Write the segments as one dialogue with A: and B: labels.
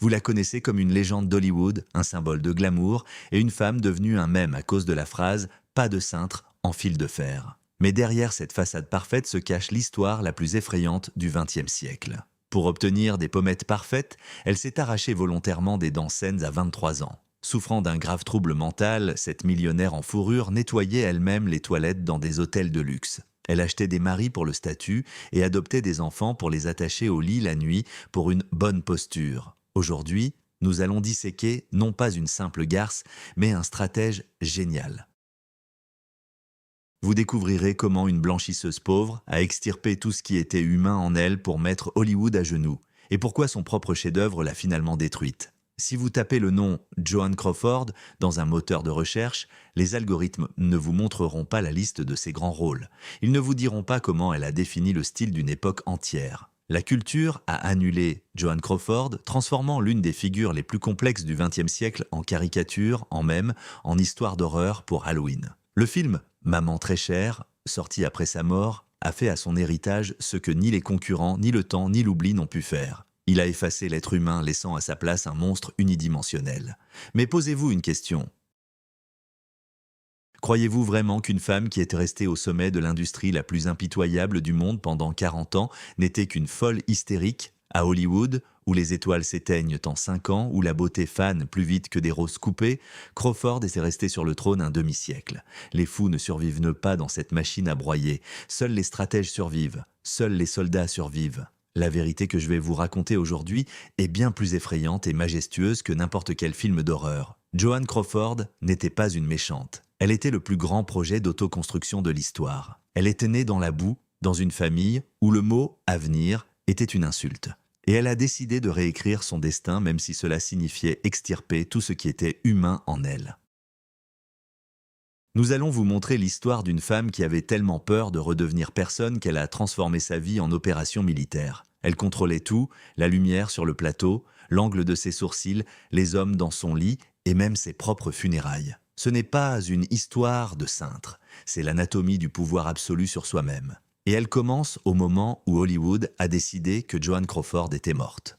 A: Vous la connaissez comme une légende d'Hollywood, un symbole de glamour, et une femme devenue un mème à cause de la phrase « pas de cintre en fil de fer ». Mais derrière cette façade parfaite se cache l'histoire la plus effrayante du XXe siècle. Pour obtenir des pommettes parfaites, elle s'est arrachée volontairement des dents saines à 23 ans. Souffrant d'un grave trouble mental, cette millionnaire en fourrure nettoyait elle-même les toilettes dans des hôtels de luxe. Elle achetait des maris pour le statut et adoptait des enfants pour les attacher au lit la nuit pour une bonne posture. Aujourd'hui, nous allons disséquer non pas une simple garce, mais un stratège génial. Vous découvrirez comment une blanchisseuse pauvre a extirpé tout ce qui était humain en elle pour mettre Hollywood à genoux, et pourquoi son propre chef-d'œuvre l'a finalement détruite. Si vous tapez le nom Joan Crawford dans un moteur de recherche, les algorithmes ne vous montreront pas la liste de ses grands rôles. Ils ne vous diront pas comment elle a défini le style d'une époque entière. La culture a annulé Joan Crawford, transformant l'une des figures les plus complexes du XXe siècle en caricature, en mème, en histoire d'horreur pour Halloween. Le film « Maman très chère », sorti après sa mort, a fait à son héritage ce que ni les concurrents, ni le temps, ni l'oubli n'ont pu faire. Il a effacé l'être humain, laissant à sa place un monstre unidimensionnel. Mais posez-vous une question. Croyez-vous vraiment qu'une femme qui était restée au sommet de l'industrie la plus impitoyable du monde pendant 40 ans n'était qu'une folle hystérique, à Hollywood, où les étoiles s'éteignent en 5 ans, où la beauté fane plus vite que des roses coupées, Crawford était restée sur le trône un demi-siècle. Les fous ne survivent pas dans cette machine à broyer. Seuls les stratèges survivent. Seuls les soldats survivent. La vérité que je vais vous raconter aujourd'hui est bien plus effrayante et majestueuse que n'importe quel film d'horreur. Joan Crawford n'était pas une méchante. Elle était le plus grand projet d'autoconstruction de l'histoire. Elle était née dans la boue, dans une famille où le mot « avenir » était une insulte. Et elle a décidé de réécrire son destin même si cela signifiait extirper tout ce qui était humain en elle. Nous allons vous montrer l'histoire d'une femme qui avait tellement peur de redevenir personne qu'elle a transformé sa vie en opération militaire. Elle contrôlait tout, la lumière sur le plateau, l'angle de ses sourcils, les hommes dans son lit et même ses propres funérailles. Ce n'est pas une histoire de cintre, c'est l'anatomie du pouvoir absolu sur soi-même. Et elle commence au moment où Hollywood a décidé que Joan Crawford était morte.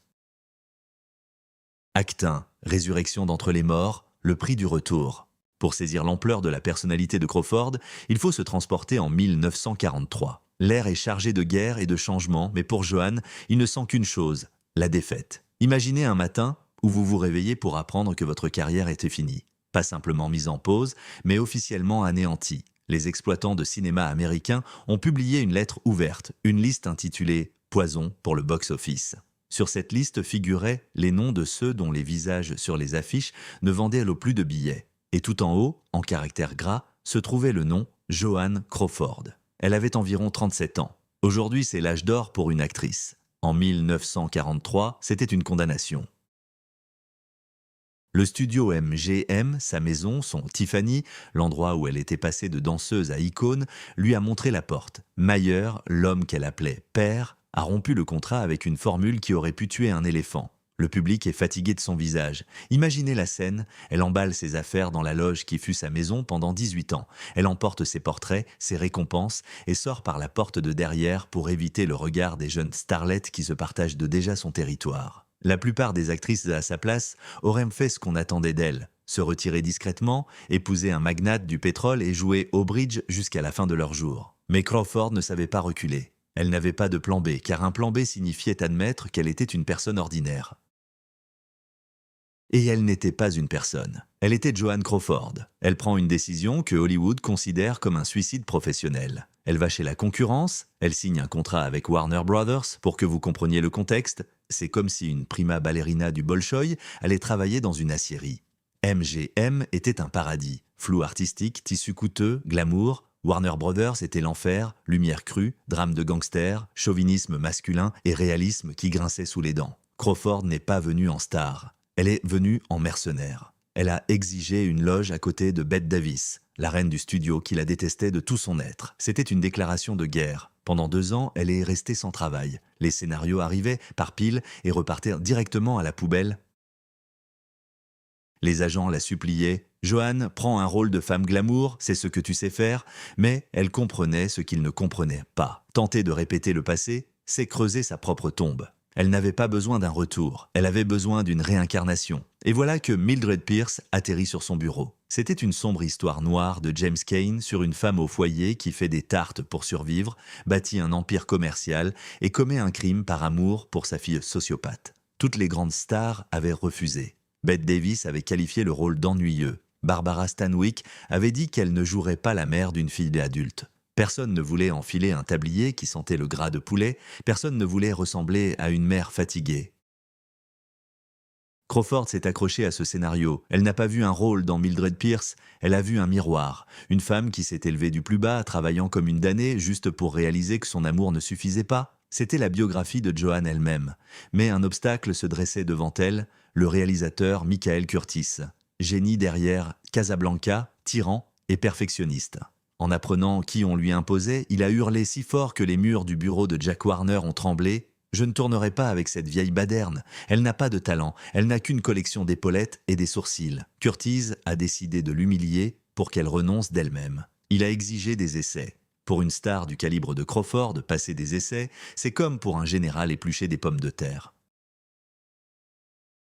A: Acte 1, résurrection d'entre les morts, le prix du retour. Pour saisir l'ampleur de la personnalité de Crawford, il faut se transporter en 1943. L'air est chargé de guerre et de changement, mais pour Joan, il ne sent qu'une chose, la défaite. Imaginez un matin où vous vous réveillez pour apprendre que votre carrière était finie. Pas simplement mise en pause, mais officiellement anéantie. Les exploitants de cinéma américains ont publié une lettre ouverte, une liste intitulée « Poison » pour le box-office. Sur cette liste figuraient les noms de ceux dont les visages sur les affiches ne vendaient le plus de billets. Et tout en haut, en caractères gras, se trouvait le nom Joan Crawford. Elle avait environ 37 ans. Aujourd'hui, c'est l'âge d'or pour une actrice. En 1943, c'était une condamnation. Le studio MGM, sa maison, son Tiffany, l'endroit où elle était passée de danseuse à icône, lui a montré la porte. Mayer, l'homme qu'elle appelait père, a rompu le contrat avec une formule qui aurait pu tuer un éléphant. Le public est fatigué de son visage. Imaginez la scène, elle emballe ses affaires dans la loge qui fut sa maison pendant 18 ans. Elle emporte ses portraits, ses récompenses et sort par la porte de derrière pour éviter le regard des jeunes starlettes qui se partagent déjà son territoire. La plupart des actrices à sa place auraient fait ce qu'on attendait d'elles, se retirer discrètement, épouser un magnate du pétrole et jouer au bridge jusqu'à la fin de leur jour. Mais Crawford ne savait pas reculer. Elle n'avait pas de plan B, car un plan B signifiait admettre qu'elle était une personne ordinaire. Et elle n'était pas une personne. Elle était Joan Crawford. Elle prend une décision que Hollywood considère comme un suicide professionnel. Elle va chez la concurrence, elle signe un contrat avec Warner Brothers. Pour que vous compreniez le contexte, c'est comme si une prima ballerina du Bolchoï allait travailler dans une aciérie. MGM était un paradis. Flou artistique, tissu coûteux, glamour. Warner Brothers était l'enfer, lumière crue, drame de gangster, chauvinisme masculin et réalisme qui grinçait sous les dents. Crawford n'est pas venue en star. Elle est venue en mercenaire. Elle a exigé une loge à côté de Bette Davis, la reine du studio qui la détestait de tout son être. C'était une déclaration de guerre. Pendant 2 ans, elle est restée sans travail. Les scénarios arrivaient par piles et repartaient directement à la poubelle. Les agents la suppliaient. « Joan, prends un rôle de femme glamour, c'est ce que tu sais faire. » Mais elle comprenait ce qu'il ne comprenait pas. Tenter de répéter le passé, c'est creuser sa propre tombe. Elle n'avait pas besoin d'un retour, elle avait besoin d'une réincarnation. Et voilà que Mildred Pierce atterrit sur son bureau. C'était une sombre histoire noire de James Cain sur une femme au foyer qui fait des tartes pour survivre, bâtit un empire commercial et commet un crime par amour pour sa fille sociopathe. Toutes les grandes stars avaient refusé. Bette Davis avait qualifié le rôle d'ennuyeux. Barbara Stanwyck avait dit qu'elle ne jouerait pas la mère d'une fille adulte. Personne ne voulait enfiler un tablier qui sentait le gras de poulet, personne ne voulait ressembler à une mère fatiguée. Crawford s'est accrochée à ce scénario. Elle n'a pas vu un rôle dans Mildred Pierce, elle a vu un miroir. Une femme qui s'est élevée du plus bas, travaillant comme une damnée, juste pour réaliser que son amour ne suffisait pas. C'était la biographie de Joanne elle-même. Mais un obstacle se dressait devant elle, le réalisateur Michael Curtiz. Génie derrière Casablanca, tyran et perfectionniste. En apprenant qui on lui imposait, il a hurlé si fort que les murs du bureau de Jack Warner ont tremblé. « Je ne tournerai pas avec cette vieille baderne. Elle n'a pas de talent, elle n'a qu'une collection d'épaulettes et des sourcils. » Curtiz a décidé de l'humilier pour qu'elle renonce d'elle-même. Il a exigé des essais. Pour une star du calibre de Crawford, passer des essais, c'est comme pour un général éplucher des pommes de terre.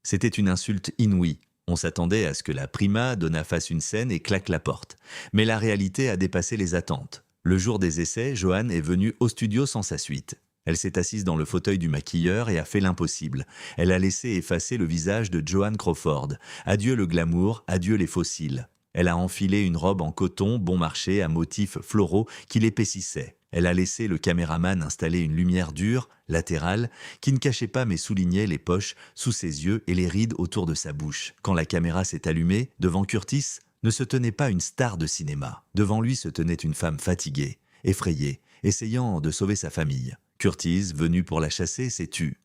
A: C'était une insulte inouïe. On s'attendait à ce que la prima donna fasse une scène et claque la porte. Mais la réalité a dépassé les attentes. Le jour des essais, Joanne est venue au studio sans sa suite. Elle s'est assise dans le fauteuil du maquilleur et a fait l'impossible. Elle a laissé effacer le visage de Joan Crawford. Adieu le glamour, adieu les fossiles. Elle a enfilé une robe en coton bon marché à motifs floraux qui l'épaississaient. Elle a laissé le caméraman installer une lumière dure, latérale, qui ne cachait pas mais soulignait les poches sous ses yeux et les rides autour de sa bouche. Quand la caméra s'est allumée, devant Curtiz, ne se tenait pas une star de cinéma. Devant lui se tenait une femme fatiguée, effrayée, essayant de sauver sa famille. Curtiz, venu pour la chasser, s'est tu.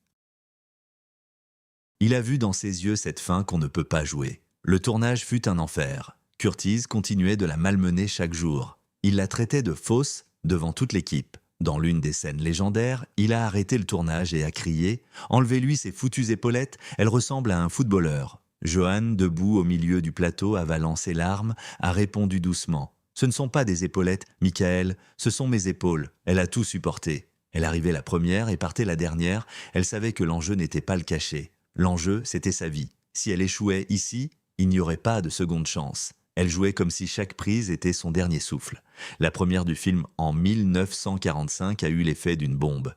A: Il a vu dans ses yeux cette fin qu'on ne peut pas jouer. Le tournage fut un enfer. Curtiz continuait de la malmener chaque jour. Il la traitait de fausse devant toute l'équipe. Dans l'une des scènes légendaires, il a arrêté le tournage et a crié « Enlevez-lui ses foutues épaulettes, elle ressemble à un footballeur ». Joanne, debout au milieu du plateau, avalant ses larmes, a répondu doucement « Ce ne sont pas des épaulettes, Michael, ce sont mes épaules. » Elle a tout supporté. Elle arrivait la première et partait la dernière. Elle savait que l'enjeu n'était pas le cacher. L'enjeu, c'était sa vie. Si elle échouait ici, il n'y aurait pas de seconde chance. Elle jouait comme si chaque prise était son dernier souffle. La première du film en 1945 a eu l'effet d'une bombe.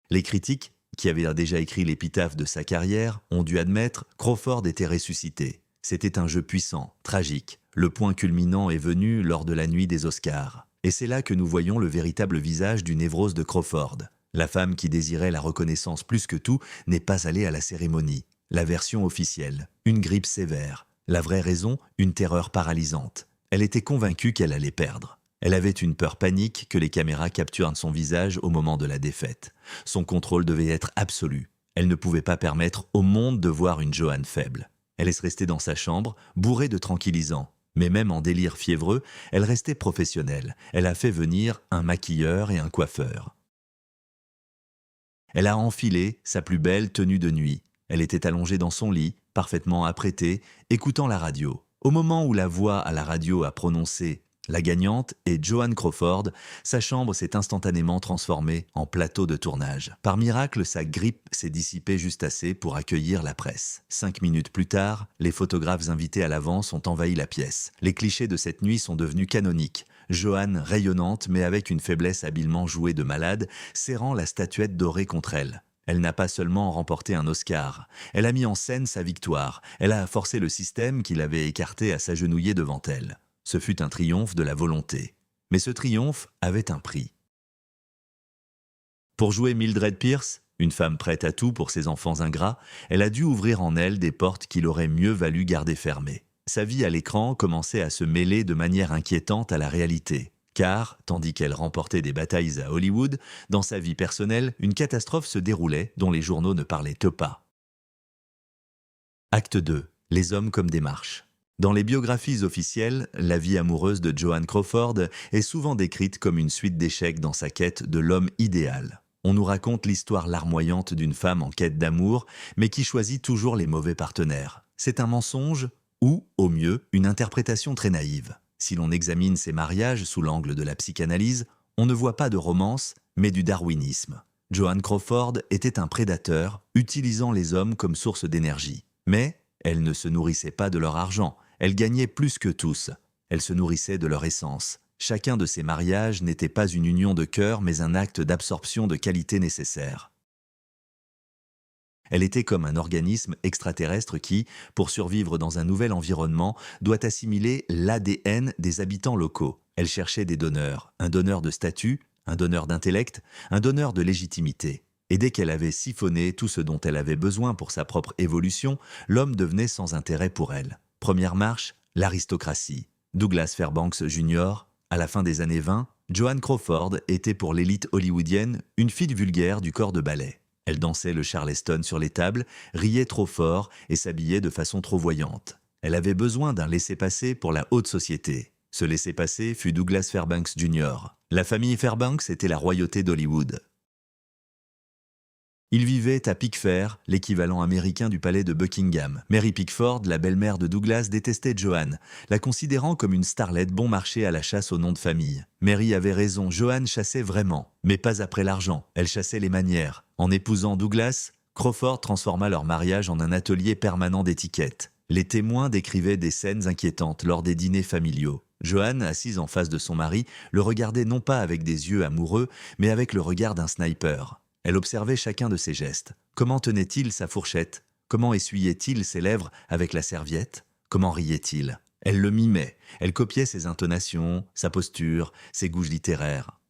A: Les critiques, qui avaient déjà écrit l'épitaphe de sa carrière, ont dû admettre Crawford était ressuscité. C'était un jeu puissant, tragique. Le point culminant est venu lors de la nuit des Oscars. Et c'est là que nous voyons le véritable visage du névrose de Crawford. La femme qui désirait la reconnaissance plus que tout n'est pas allée à la cérémonie. La version officielle, une grippe sévère. La vraie raison, une terreur paralysante. Elle était convaincue qu'elle allait perdre. Elle avait une peur panique que les caméras capturent son visage au moment de la défaite. Son contrôle devait être absolu. Elle ne pouvait pas permettre au monde de voir une Joanne faible. Elle est restée dans sa chambre, bourrée de tranquillisants. Mais même en délire fiévreux, elle restait professionnelle. Elle a fait venir un maquilleur et un coiffeur. Elle a enfilé sa plus belle tenue de nuit. Elle était allongée dans son lit, parfaitement apprêtée, écoutant la radio. Au moment où la voix à la radio a prononcé « La gagnante » et Joan Crawford, sa chambre s'est instantanément transformée en plateau de tournage. Par miracle, sa grippe s'est dissipée juste assez pour accueillir la presse. 5 minutes plus tard, les photographes invités à l'avance ont envahi la pièce. Les clichés de cette nuit sont devenus canoniques. Joanne, rayonnante mais avec une faiblesse habilement jouée de malade, serrant la statuette dorée contre elle. Elle n'a pas seulement remporté un Oscar, elle a mis en scène sa victoire, elle a forcé le système qui l'avait écarté à s'agenouiller devant elle. Ce fut un triomphe de la volonté. Mais ce triomphe avait un prix. Pour jouer Mildred Pierce, une femme prête à tout pour ses enfants ingrats, elle a dû ouvrir en elle des portes qu'il aurait mieux valu garder fermées. Sa vie à l'écran commençait à se mêler de manière inquiétante à la réalité. Car, tandis qu'elle remportait des batailles à Hollywood, dans sa vie personnelle, une catastrophe se déroulait dont les journaux ne parlaient pas. Acte 2. Les hommes comme des marches. Dans les biographies officielles, la vie amoureuse de Joan Crawford est souvent décrite comme une suite d'échecs dans sa quête de l'homme idéal. On nous raconte l'histoire larmoyante d'une femme en quête d'amour, mais qui choisit toujours les mauvais partenaires. C'est un mensonge ou, au mieux, une interprétation très naïve. Si l'on examine ces mariages sous l'angle de la psychanalyse, on ne voit pas de romance, mais du darwinisme. Joan Crawford était un prédateur, utilisant les hommes comme source d'énergie. Mais elle ne se nourrissait pas de leur argent, elle gagnait plus que tous. Elle se nourrissait de leur essence. Chacun de ces mariages n'était pas une union de cœur, mais un acte d'absorption de qualité nécessaire. Elle était comme un organisme extraterrestre qui, pour survivre dans un nouvel environnement, doit assimiler l'ADN des habitants locaux. Elle cherchait des donneurs, un donneur de statut, un donneur d'intellect, un donneur de légitimité. Et dès qu'elle avait siphonné tout ce dont elle avait besoin pour sa propre évolution, l'homme devenait sans intérêt pour elle. Première marche, l'aristocratie. Douglas Fairbanks Jr., à la fin des années 20, Joan Crawford était pour l'élite hollywoodienne une fille vulgaire du corps de ballet. Elle dansait le charleston sur les tables, riait trop fort et s'habillait de façon trop voyante. Elle avait besoin d'un laissez-passer pour la haute société. Ce laissez-passer fut Douglas Fairbanks Jr. La famille Fairbanks était la royauté d'Hollywood. Ils vivaient à Pickfair, l'équivalent américain du palais de Buckingham. Mary Pickford, la belle-mère de Douglas, détestait Joan, la considérant comme une starlette bon marché à la chasse au nom de famille. Mary avait raison, Joan chassait vraiment, mais pas après l'argent, elle chassait les manières. En épousant Douglas, Crawford transforma leur mariage en un atelier permanent d'étiquette. Les témoins décrivaient des scènes inquiétantes lors des dîners familiaux. Joan, assise en face de son mari, le regardait non pas avec des yeux amoureux, mais avec le regard d'un sniper. Elle observait chacun de ses gestes. Comment tenait-il sa fourchette? Comment essuyait-il ses lèvres avec la serviette? Comment riait-il? Elle le mimait, elle copiait ses intonations, sa posture, ses goûts littéraires.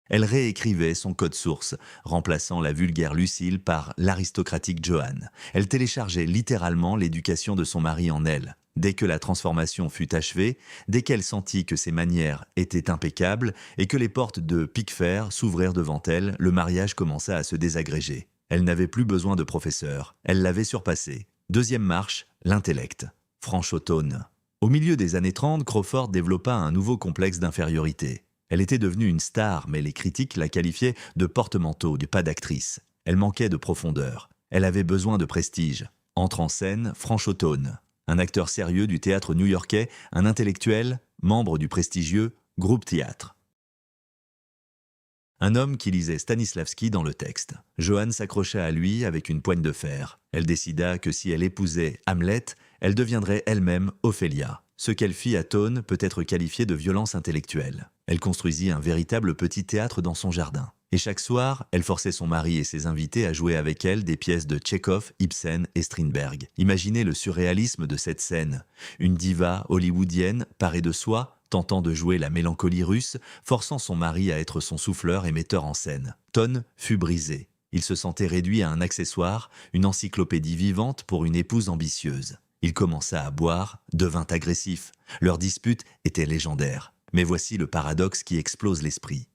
A: Elle réécrivait son code source, remplaçant la vulgaire Lucille par l'aristocratique Joan. Elle téléchargeait littéralement l'éducation de son mari en elle. Dès que la transformation fut achevée, dès qu'elle sentit que ses manières étaient impeccables et que les portes de Pickfair s'ouvrirent devant elle, le mariage commença à se désagréger. Elle n'avait plus besoin de professeur, elle l'avait surpassé. Deuxième marche, l'intellect. Franchotone. Au milieu des années 30, Crawford développa un nouveau complexe d'infériorité. Elle était devenue une star, mais les critiques la qualifiaient de porte-manteau, pas d'actrice. Elle manquait de profondeur. Elle avait besoin de prestige. Entre en scène Franchotone. Un acteur sérieux du théâtre new-yorkais, un intellectuel, membre du prestigieux Groupe Théâtre. Un homme qui lisait Stanislavski dans le texte. Joan s'accrocha à lui avec une poigne de fer. Elle décida que si elle épousait Hamlet, elle deviendrait elle-même Ophélia. Ce qu'elle fit à Tone peut être qualifié de violence intellectuelle. Elle construisit un véritable petit théâtre dans son jardin. Et chaque soir, elle forçait son mari et ses invités à jouer avec elle des pièces de Tchekhov, Ibsen et Strindberg. Imaginez le surréalisme de cette scène. Une diva hollywoodienne, parée de soi, tentant de jouer la mélancolie russe, forçant son mari à être son souffleur et metteur en scène. Tone fut brisé. Il se sentait réduit à un accessoire, une encyclopédie vivante pour une épouse ambitieuse. Il commença à boire, devint agressif. Leur dispute était légendaire. Mais voici le paradoxe qui explose l'esprit.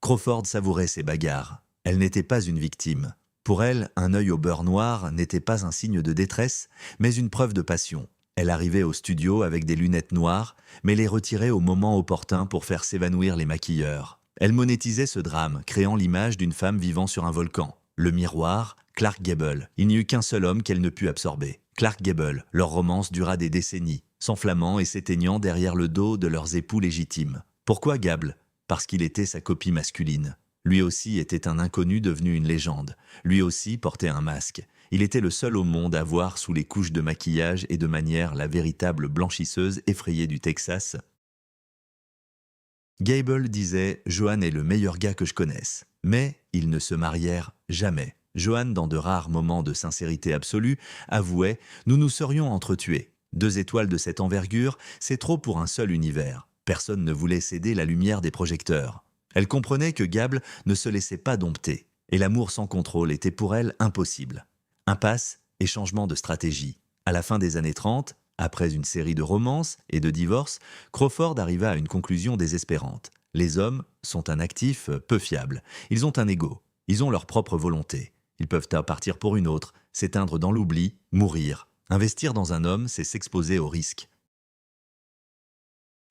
A: Crawford savourait ses bagarres. Elle n'était pas une victime. Pour elle, un œil au beurre noir n'était pas un signe de détresse, mais une preuve de passion. Elle arrivait au studio avec des lunettes noires, mais les retirait au moment opportun pour faire s'évanouir les maquilleurs. Elle monétisait ce drame, créant l'image d'une femme vivant sur un volcan. Le miroir, Clark Gable. Il n'y eut qu'un seul homme qu'elle ne put absorber. Clark Gable. Leur romance dura des décennies, s'enflammant et s'éteignant derrière le dos de leurs époux légitimes. Pourquoi Gable? Parce qu'il était sa copie masculine. Lui aussi était un inconnu devenu une légende. Lui aussi portait un masque. Il était le seul au monde à voir sous les couches de maquillage et de manière la véritable blanchisseuse effrayée du Texas. Gable disait « Joan est le meilleur gars que je connaisse ». Mais ils ne se marièrent jamais. Joan, dans de rares moments de sincérité absolue, avouait « Nous nous serions entretués. 2 étoiles de cette envergure, c'est trop pour un seul univers. Personne ne voulait céder la lumière des projecteurs. » Elle comprenait que Gable ne se laissait pas dompter, et l'amour sans contrôle était pour elle impossible. Impasse et changement de stratégie. À la fin des années 30, après une série de romances et de divorces, Crawford arriva à une conclusion désespérante. Les hommes sont un actif peu fiable. Ils ont un ego. Ils ont leur propre volonté. Ils peuvent partir pour une autre, s'éteindre dans l'oubli, mourir. Investir dans un homme, c'est s'exposer au risque.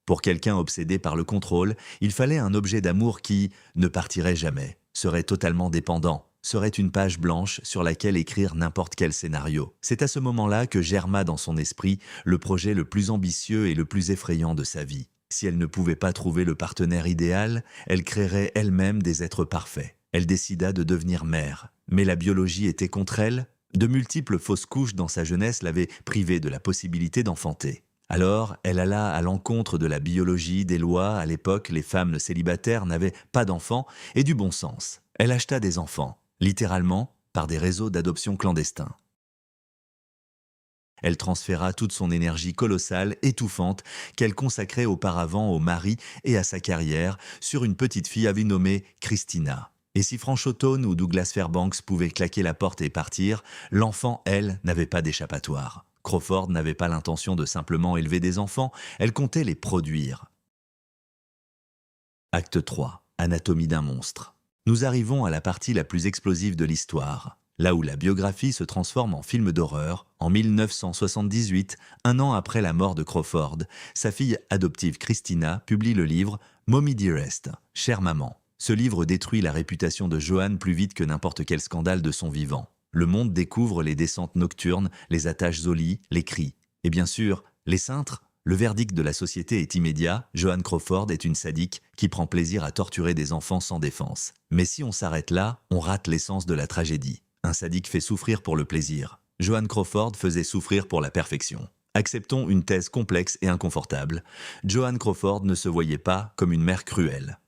A: Pour quelqu'un obsédé par le contrôle, il fallait un objet d'amour qui ne partirait jamais, serait totalement dépendant, serait une page blanche sur laquelle écrire n'importe quel scénario. C'est à ce moment-là que germa dans son esprit le projet le plus ambitieux et le plus effrayant de sa vie. Si elle ne pouvait pas trouver le partenaire idéal, elle créerait elle-même des êtres parfaits. Elle décida de devenir mère. Mais la biologie était contre elle. De multiples fausses couches dans sa jeunesse l'avaient privée de la possibilité d'enfanter. Alors, elle alla à l'encontre de la biologie, des lois. À l'époque, les femmes célibataires n'avaient pas d'enfants et du bon sens. Elle acheta des enfants, littéralement, par des réseaux d'adoption clandestins. Elle transféra toute son énergie colossale, étouffante, qu'elle consacrait auparavant au mari et à sa carrière, sur une petite fille nommée Christina. Et si Franchotone ou Douglas Fairbanks pouvaient claquer la porte et partir, l'enfant, elle, n'avait pas d'échappatoire. Crawford n'avait pas l'intention de simplement élever des enfants, elle comptait les produire. Acte 3. Anatomie d'un monstre. Nous arrivons à la partie la plus explosive de l'histoire. Là où la biographie se transforme en film d'horreur, en 1978, un an après la mort de Crawford, sa fille adoptive Christina publie le livre « Mommy Dearest », « Chère maman ». Ce livre détruit la réputation de Joanne plus vite que n'importe quel scandale de son vivant. Le monde découvre les descentes nocturnes, les attaches au lit, les cris. Et bien sûr, les cintres. Le verdict de la société est immédiat, Joanne Crawford est une sadique qui prend plaisir à torturer des enfants sans défense. Mais si on s'arrête là, on rate l'essence de la tragédie. Un sadique fait souffrir pour le plaisir. Joanne Crawford faisait souffrir pour la perfection. Acceptons une thèse complexe et inconfortable. Joanne Crawford ne se voyait pas comme une mère cruelle.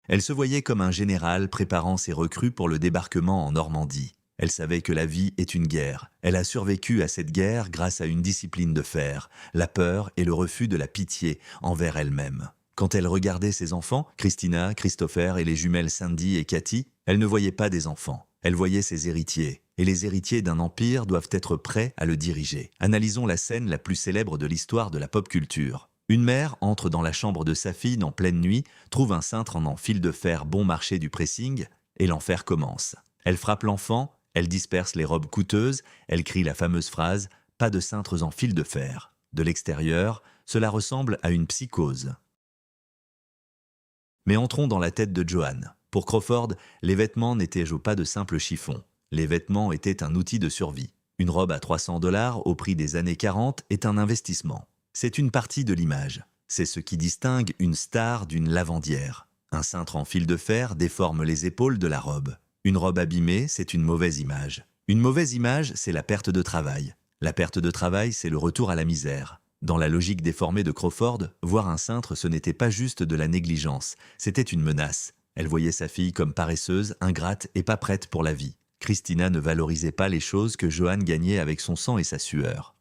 A: Elle se voyait comme un général préparant ses recrues pour le débarquement en Normandie. Elle savait que la vie est une guerre. Elle a survécu à cette guerre grâce à une discipline de fer, la peur et le refus de la pitié envers elle-même. Quand elle regardait ses enfants, Christina, Christopher et les jumelles Sandy et Cathy, elle ne voyait pas des enfants. Elle voyait ses héritiers. Et les héritiers d'un empire doivent être prêts à le diriger. Analysons la scène la plus célèbre de l'histoire de la pop culture. Une mère entre dans la chambre de sa fille en pleine nuit, trouve un cintre en fil de fer bon marché du pressing, et l'enfer commence. Elle frappe l'enfant, elle disperse les robes coûteuses, elle crie la fameuse phrase « Pas de cintres en fil de fer ». De l'extérieur, cela ressemble à une psychose. Mais entrons dans la tête de Joanne. Pour Crawford, les vêtements n'étaient pas de simples chiffons. Les vêtements étaient un outil de survie. Une robe à $300 au prix des années 40 est un investissement. C'est une partie de l'image. C'est ce qui distingue une star d'une lavandière. Un cintre en fil de fer déforme les épaules de la robe. Une robe abîmée, c'est une mauvaise image. Une mauvaise image, c'est la perte de travail. La perte de travail, c'est le retour à la misère. Dans la logique déformée de Crawford, voir un cintre, ce n'était pas juste de la négligence, c'était une menace. Elle voyait sa fille comme paresseuse, ingrate et pas prête pour la vie. Christina ne valorisait pas les choses que Joanne gagnait avec son sang et sa sueur.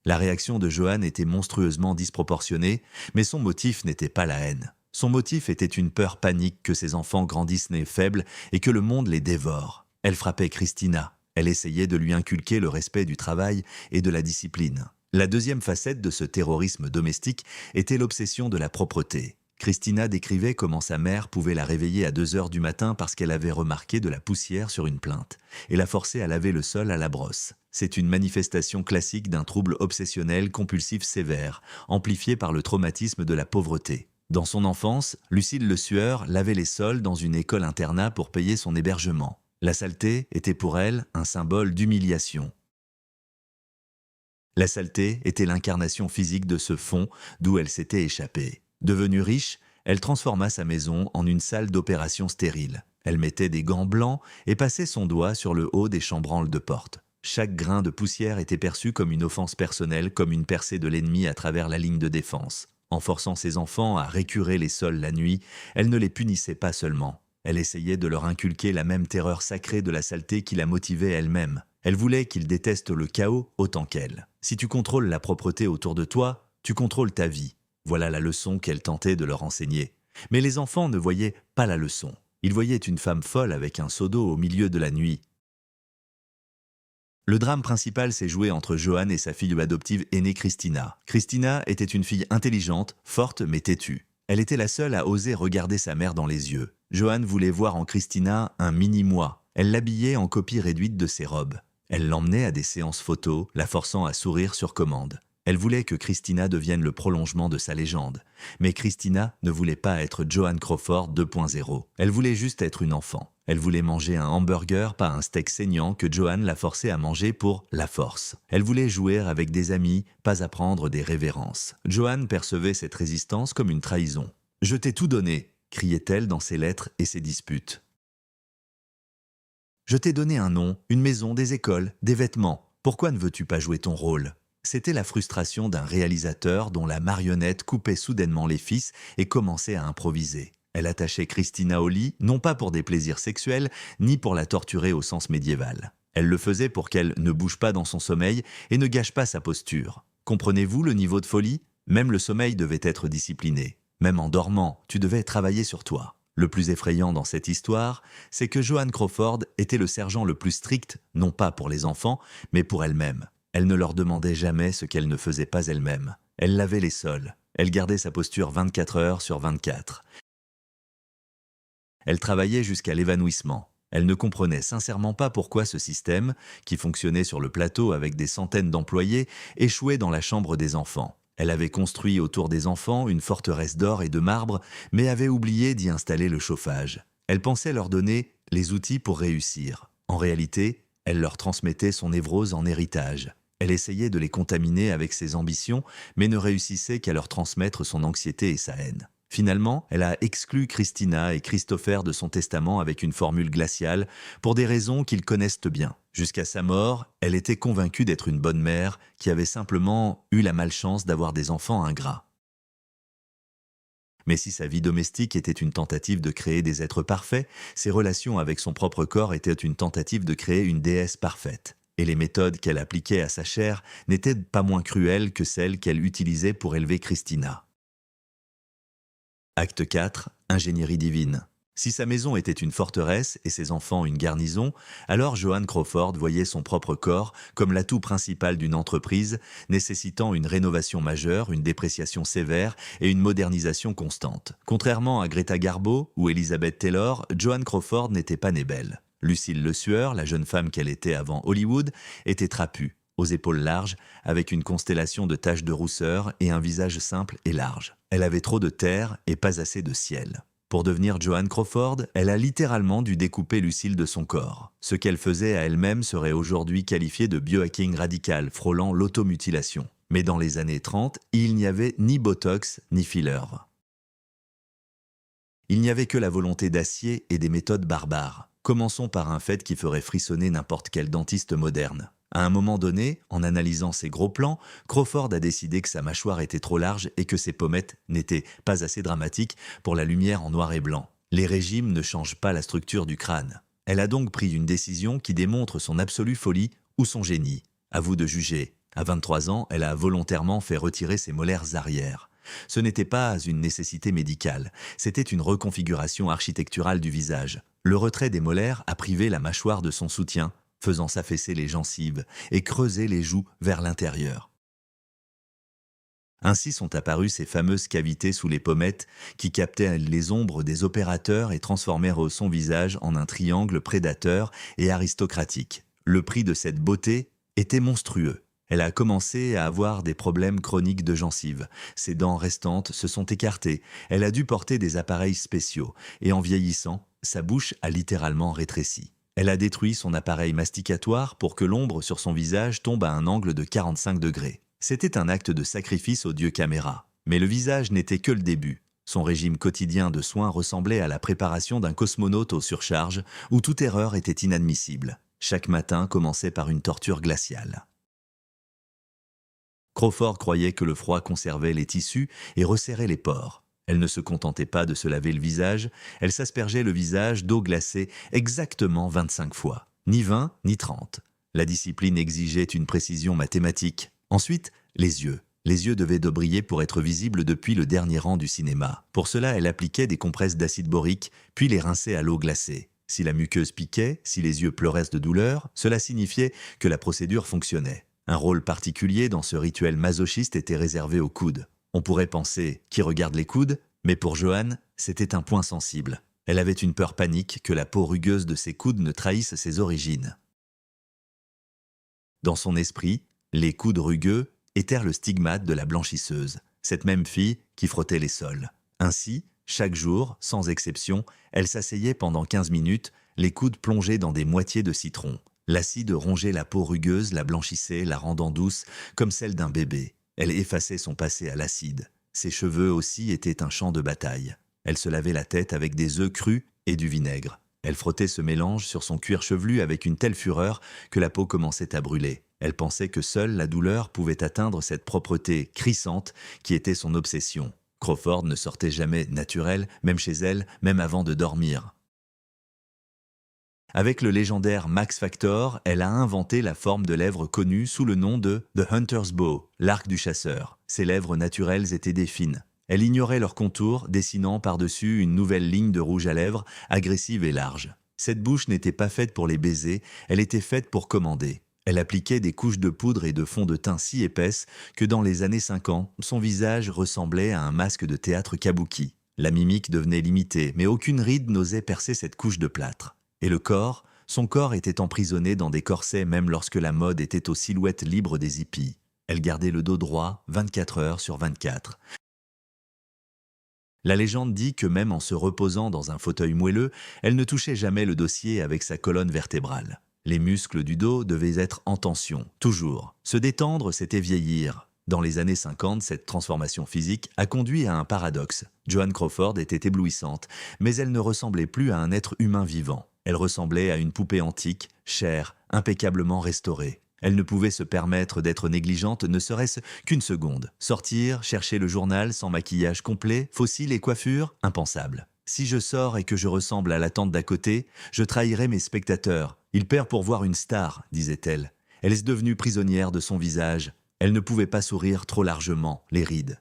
A: La réaction de Joanne était monstrueusement disproportionnée, mais son motif n'était pas la haine. Son motif était une peur panique que ses enfants grandissent nés faibles et que le monde les dévore. Elle frappait Christina. Elle essayait de lui inculquer le respect du travail et de la discipline. La deuxième facette de ce terrorisme domestique était l'obsession de la propreté. Christina décrivait comment sa mère pouvait la réveiller à 2 heures du matin parce qu'elle avait remarqué de la poussière sur une plinthe et la forcer à laver le sol à la brosse. C'est une manifestation classique d'un trouble obsessionnel compulsif sévère, amplifié par le traumatisme de la pauvreté. Dans son enfance, Lucille Le Sueur lavait les sols dans une école-internat pour payer son hébergement. La saleté était pour elle un symbole d'humiliation. La saleté était l'incarnation physique de ce fond d'où elle s'était échappée. Devenue riche, elle transforma sa maison en une salle d'opération stérile. Elle mettait des gants blancs et passait son doigt sur le haut des chambranles de porte. Chaque grain de poussière était perçu comme une offense personnelle, comme une percée de l'ennemi à travers la ligne de défense. En forçant ses enfants à récurer les sols la nuit, elle ne les punissait pas seulement. Elle essayait de leur inculquer la même terreur sacrée de la saleté qui la motivait elle-même. Elle voulait qu'ils détestent le chaos autant qu'elle. Si tu contrôles la propreté autour de toi, tu contrôles ta vie. Voilà la leçon qu'elle tentait de leur enseigner. Mais les enfants ne voyaient pas la leçon. Ils voyaient une femme folle avec un seau d'eau au milieu de la nuit. Le drame principal s'est joué entre Joanne et sa fille adoptive aînée Christina. Christina était une fille intelligente, forte mais têtue. Elle était la seule à oser regarder sa mère dans les yeux. Joanne voulait voir en Christina un mini-moi. Elle l'habillait en copie réduite de ses robes. Elle l'emmenait à des séances photos, la forçant à sourire sur commande. Elle voulait que Christina devienne le prolongement de sa légende. Mais Christina ne voulait pas être Joan Crawford 2.0. Elle voulait juste être une enfant. Elle voulait manger un hamburger, pas un steak saignant que Joan l'a forcé à manger pour la force. Elle voulait jouer avec des amis, pas apprendre des révérences. Joan percevait cette résistance comme une trahison. « Je t'ai tout donné », criait-elle dans ses lettres et ses disputes. « Je t'ai donné un nom, une maison, des écoles, des vêtements. Pourquoi ne veux-tu pas jouer ton rôle ?» C'était la frustration d'un réalisateur dont la marionnette coupait soudainement les fils et commençait à improviser. Elle attachait Christina au lit, non pas pour des plaisirs sexuels, ni pour la torturer au sens médiéval. Elle le faisait pour qu'elle ne bouge pas dans son sommeil et ne gâche pas sa posture. Comprenez-vous le niveau de folie ? Même le sommeil devait être discipliné. Même en dormant, tu devais travailler sur toi. Le plus effrayant dans cette histoire, c'est que Joan Crawford était le sergent le plus strict, non pas pour les enfants, mais pour elle-même. Elle ne leur demandait jamais ce qu'elle ne faisait pas elle-même. Elle lavait les sols. Elle gardait sa posture 24 heures sur 24. Elle travaillait jusqu'à l'évanouissement. Elle ne comprenait sincèrement pas pourquoi ce système, qui fonctionnait sur le plateau avec des centaines d'employés, échouait dans la chambre des enfants. Elle avait construit autour des enfants une forteresse d'or et de marbre, mais avait oublié d'y installer le chauffage. Elle pensait leur donner les outils pour réussir. En réalité, elle leur transmettait son névrose en héritage. Elle essayait de les contaminer avec ses ambitions, mais ne réussissait qu'à leur transmettre son anxiété et sa haine. Finalement, elle a exclu Christina et Christopher de son testament avec une formule glaciale pour des raisons qu'ils connaissent bien. Jusqu'à sa mort, elle était convaincue d'être une bonne mère qui avait simplement eu la malchance d'avoir des enfants ingrats. Mais si sa vie domestique était une tentative de créer des êtres parfaits, ses relations avec son propre corps étaient une tentative de créer une déesse parfaite. Et les méthodes qu'elle appliquait à sa chair n'étaient pas moins cruelles que celles qu'elle utilisait pour élever Christina. Acte 4. Ingénierie divine. Si sa maison était une forteresse et ses enfants une garnison, alors Joan Crawford voyait son propre corps comme l'atout principal d'une entreprise nécessitant une rénovation majeure, une dépréciation sévère et une modernisation constante. Contrairement à Greta Garbo ou Elizabeth Taylor, Joan Crawford n'était pas née belle. Lucille Le Sueur, la jeune femme qu'elle était avant Hollywood, était trapue, aux épaules larges, avec une constellation de taches de rousseur et un visage simple et large. Elle avait trop de terre et pas assez de ciel. Pour devenir Joan Crawford, elle a littéralement dû découper Lucille de son corps. Ce qu'elle faisait à elle-même serait aujourd'hui qualifié de biohacking radical, frôlant l'automutilation. Mais dans les années 30, il n'y avait ni botox ni filler. Il n'y avait que la volonté d'acier et des méthodes barbares. Commençons par un fait qui ferait frissonner n'importe quel dentiste moderne. À un moment donné, en analysant ses gros plans, Crawford a décidé que sa mâchoire était trop large et que ses pommettes n'étaient pas assez dramatiques pour la lumière en noir et blanc. Les régimes ne changent pas la structure du crâne. Elle a donc pris une décision qui démontre son absolue folie ou son génie. À vous de juger. À 23 ans, elle a volontairement fait retirer ses molaires arrière. Ce n'était pas une nécessité médicale, c'était une reconfiguration architecturale du visage. Le retrait des molaires a privé la mâchoire de son soutien, faisant s'affaisser les gencives et creuser les joues vers l'intérieur. Ainsi sont apparues ces fameuses cavités sous les pommettes qui captaient les ombres des opérateurs et transformèrent son visage en un triangle prédateur et aristocratique. Le prix de cette beauté était monstrueux. Elle a commencé à avoir des problèmes chroniques de gencives. Ses dents restantes se sont écartées. Elle a dû porter des appareils spéciaux. Et en vieillissant, sa bouche a littéralement rétréci. Elle a détruit son appareil masticatoire pour que l'ombre sur son visage tombe à un angle de 45 degrés. C'était un acte de sacrifice au dieu caméra. Mais le visage n'était que le début. Son régime quotidien de soins ressemblait à la préparation d'un cosmonaute aux surcharges où toute erreur était inadmissible. Chaque matin commençait par une torture glaciale. Crawford croyait que le froid conservait les tissus et resserrait les pores. Elle ne se contentait pas de se laver le visage, elle s'aspergeait le visage d'eau glacée exactement 25 fois. Ni 20, ni 30. La discipline exigeait une précision mathématique. Ensuite, les yeux. Les yeux devaient de briller pour être visibles depuis le dernier rang du cinéma. Pour cela, elle appliquait des compresses d'acide borique, puis les rinçait à l'eau glacée. Si la muqueuse piquait, si les yeux pleuraient de douleur, cela signifiait que la procédure fonctionnait. Un rôle particulier dans ce rituel masochiste était réservé aux coudes. On pourrait penser « qui regarde les coudes ?» mais pour Joan, c'était un point sensible. Elle avait une peur panique que la peau rugueuse de ses coudes ne trahisse ses origines. Dans son esprit, les coudes rugueux étèrent le stigmate de la blanchisseuse, cette même fille qui frottait les sols. Ainsi, chaque jour, sans exception, elle s'asseyait pendant 15 minutes, les coudes plongés dans des moitiés de citron. L'acide rongeait la peau rugueuse, la blanchissait, la rendant douce, comme celle d'un bébé. Elle effaçait son passé à l'acide. Ses cheveux aussi étaient un champ de bataille. Elle se lavait la tête avec des œufs crus et du vinaigre. Elle frottait ce mélange sur son cuir chevelu avec une telle fureur que la peau commençait à brûler. Elle pensait que seule la douleur pouvait atteindre cette propreté crissante qui était son obsession. Crawford ne sortait jamais naturelle, même chez elle, même avant de dormir. Avec le légendaire Max Factor, elle a inventé la forme de lèvres connue sous le nom de The Hunter's Bow, l'arc du chasseur. Ses lèvres naturelles étaient des fines. Elle ignorait leur contour, dessinant par-dessus une nouvelle ligne de rouge à lèvres, agressive et large. Cette bouche n'était pas faite pour les baisers, elle était faite pour commander. Elle appliquait des couches de poudre et de fond de teint si épaisses que dans les années 50, son visage ressemblait à un masque de théâtre kabuki. La mimique devenait limitée, mais aucune ride n'osait percer cette couche de plâtre. Et le corps, son corps était emprisonné dans des corsets même lorsque la mode était aux silhouettes libres des hippies. Elle gardait le dos droit 24 heures sur 24. La légende dit que même en se reposant dans un fauteuil moelleux, elle ne touchait jamais le dossier avec sa colonne vertébrale. Les muscles du dos devaient être en tension, toujours. Se détendre, c'était vieillir. Dans les années 50, cette transformation physique a conduit à un paradoxe. Joan Crawford était éblouissante, mais elle ne ressemblait plus à un être humain vivant. Elle ressemblait à une poupée antique, chère, impeccablement restaurée. Elle ne pouvait se permettre d'être négligente ne serait-ce qu'une seconde. Sortir, chercher le journal sans maquillage complet, fossiles et coiffure, impensable. Si je sors et que je ressemble à la tante d'à côté, je trahirai mes spectateurs. Ils paient pour voir une star, disait-elle. Elle est devenue prisonnière de son visage. Elle ne pouvait pas sourire trop largement, les rides.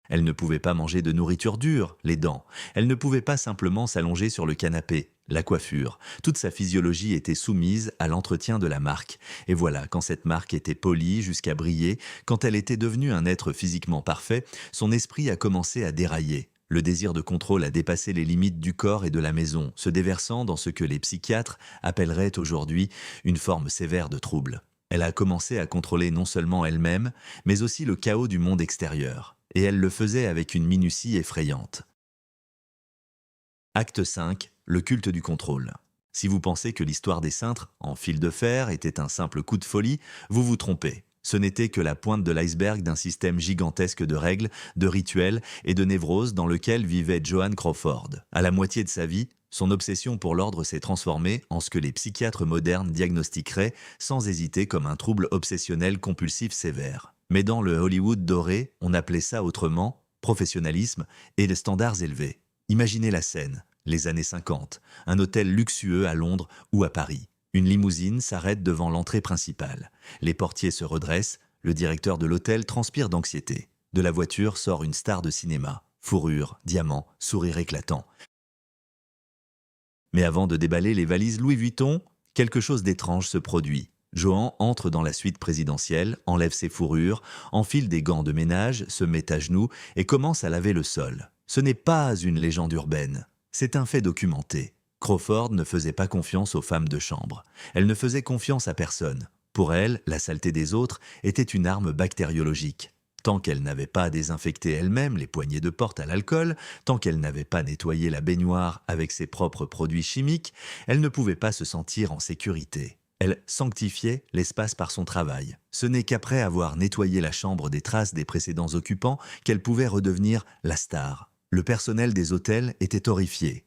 A: Elle ne pouvait pas manger de nourriture dure, les dents. Elle ne pouvait pas simplement s'allonger sur le canapé, la coiffure. Toute sa physiologie était soumise à l'entretien de la marque. Et voilà, quand cette marque était polie jusqu'à briller, quand elle était devenue un être physiquement parfait, son esprit a commencé à dérailler. Le désir de contrôle a dépassé les limites du corps et de la maison, se déversant dans ce que les psychiatres appelleraient aujourd'hui une forme sévère de trouble. Elle a commencé à contrôler non seulement elle-même, mais aussi le chaos du monde extérieur. Et elle le faisait avec une minutie effrayante. Acte 5. Le culte du contrôle. Si vous pensez que l'histoire des cintres, en fil de fer, était un simple coup de folie, vous vous trompez. Ce n'était que la pointe de l'iceberg d'un système gigantesque de règles, de rituels et de névroses dans lequel vivait Joan Crawford. À la moitié de sa vie, son obsession pour l'ordre s'est transformée en ce que les psychiatres modernes diagnostiqueraient sans hésiter comme un trouble obsessionnel compulsif sévère. Mais dans le Hollywood doré, on appelait ça autrement professionnalisme et des standards élevés. Imaginez la scène, les années 50, un hôtel luxueux à Londres ou à Paris. Une limousine s'arrête devant l'entrée principale. Les portiers se redressent, le directeur de l'hôtel transpire d'anxiété. De la voiture sort une star de cinéma, fourrure, diamants, sourire éclatant. Mais avant de déballer les valises Louis Vuitton, quelque chose d'étrange se produit. Joan entre dans la suite présidentielle, enlève ses fourrures, enfile des gants de ménage, se met à genoux et commence à laver le sol. Ce n'est pas une légende urbaine, c'est un fait documenté. Crawford ne faisait pas confiance aux femmes de chambre. Elle ne faisait confiance à personne. Pour elle, la saleté des autres était une arme bactériologique. Tant qu'elle n'avait pas désinfecté elle-même les poignées de porte à l'alcool, tant qu'elle n'avait pas nettoyé la baignoire avec ses propres produits chimiques, elle ne pouvait pas se sentir en sécurité. Elle sanctifiait l'espace par son travail. Ce n'est qu'après avoir nettoyé la chambre des traces des précédents occupants qu'elle pouvait redevenir la star. Le personnel des hôtels était horrifié.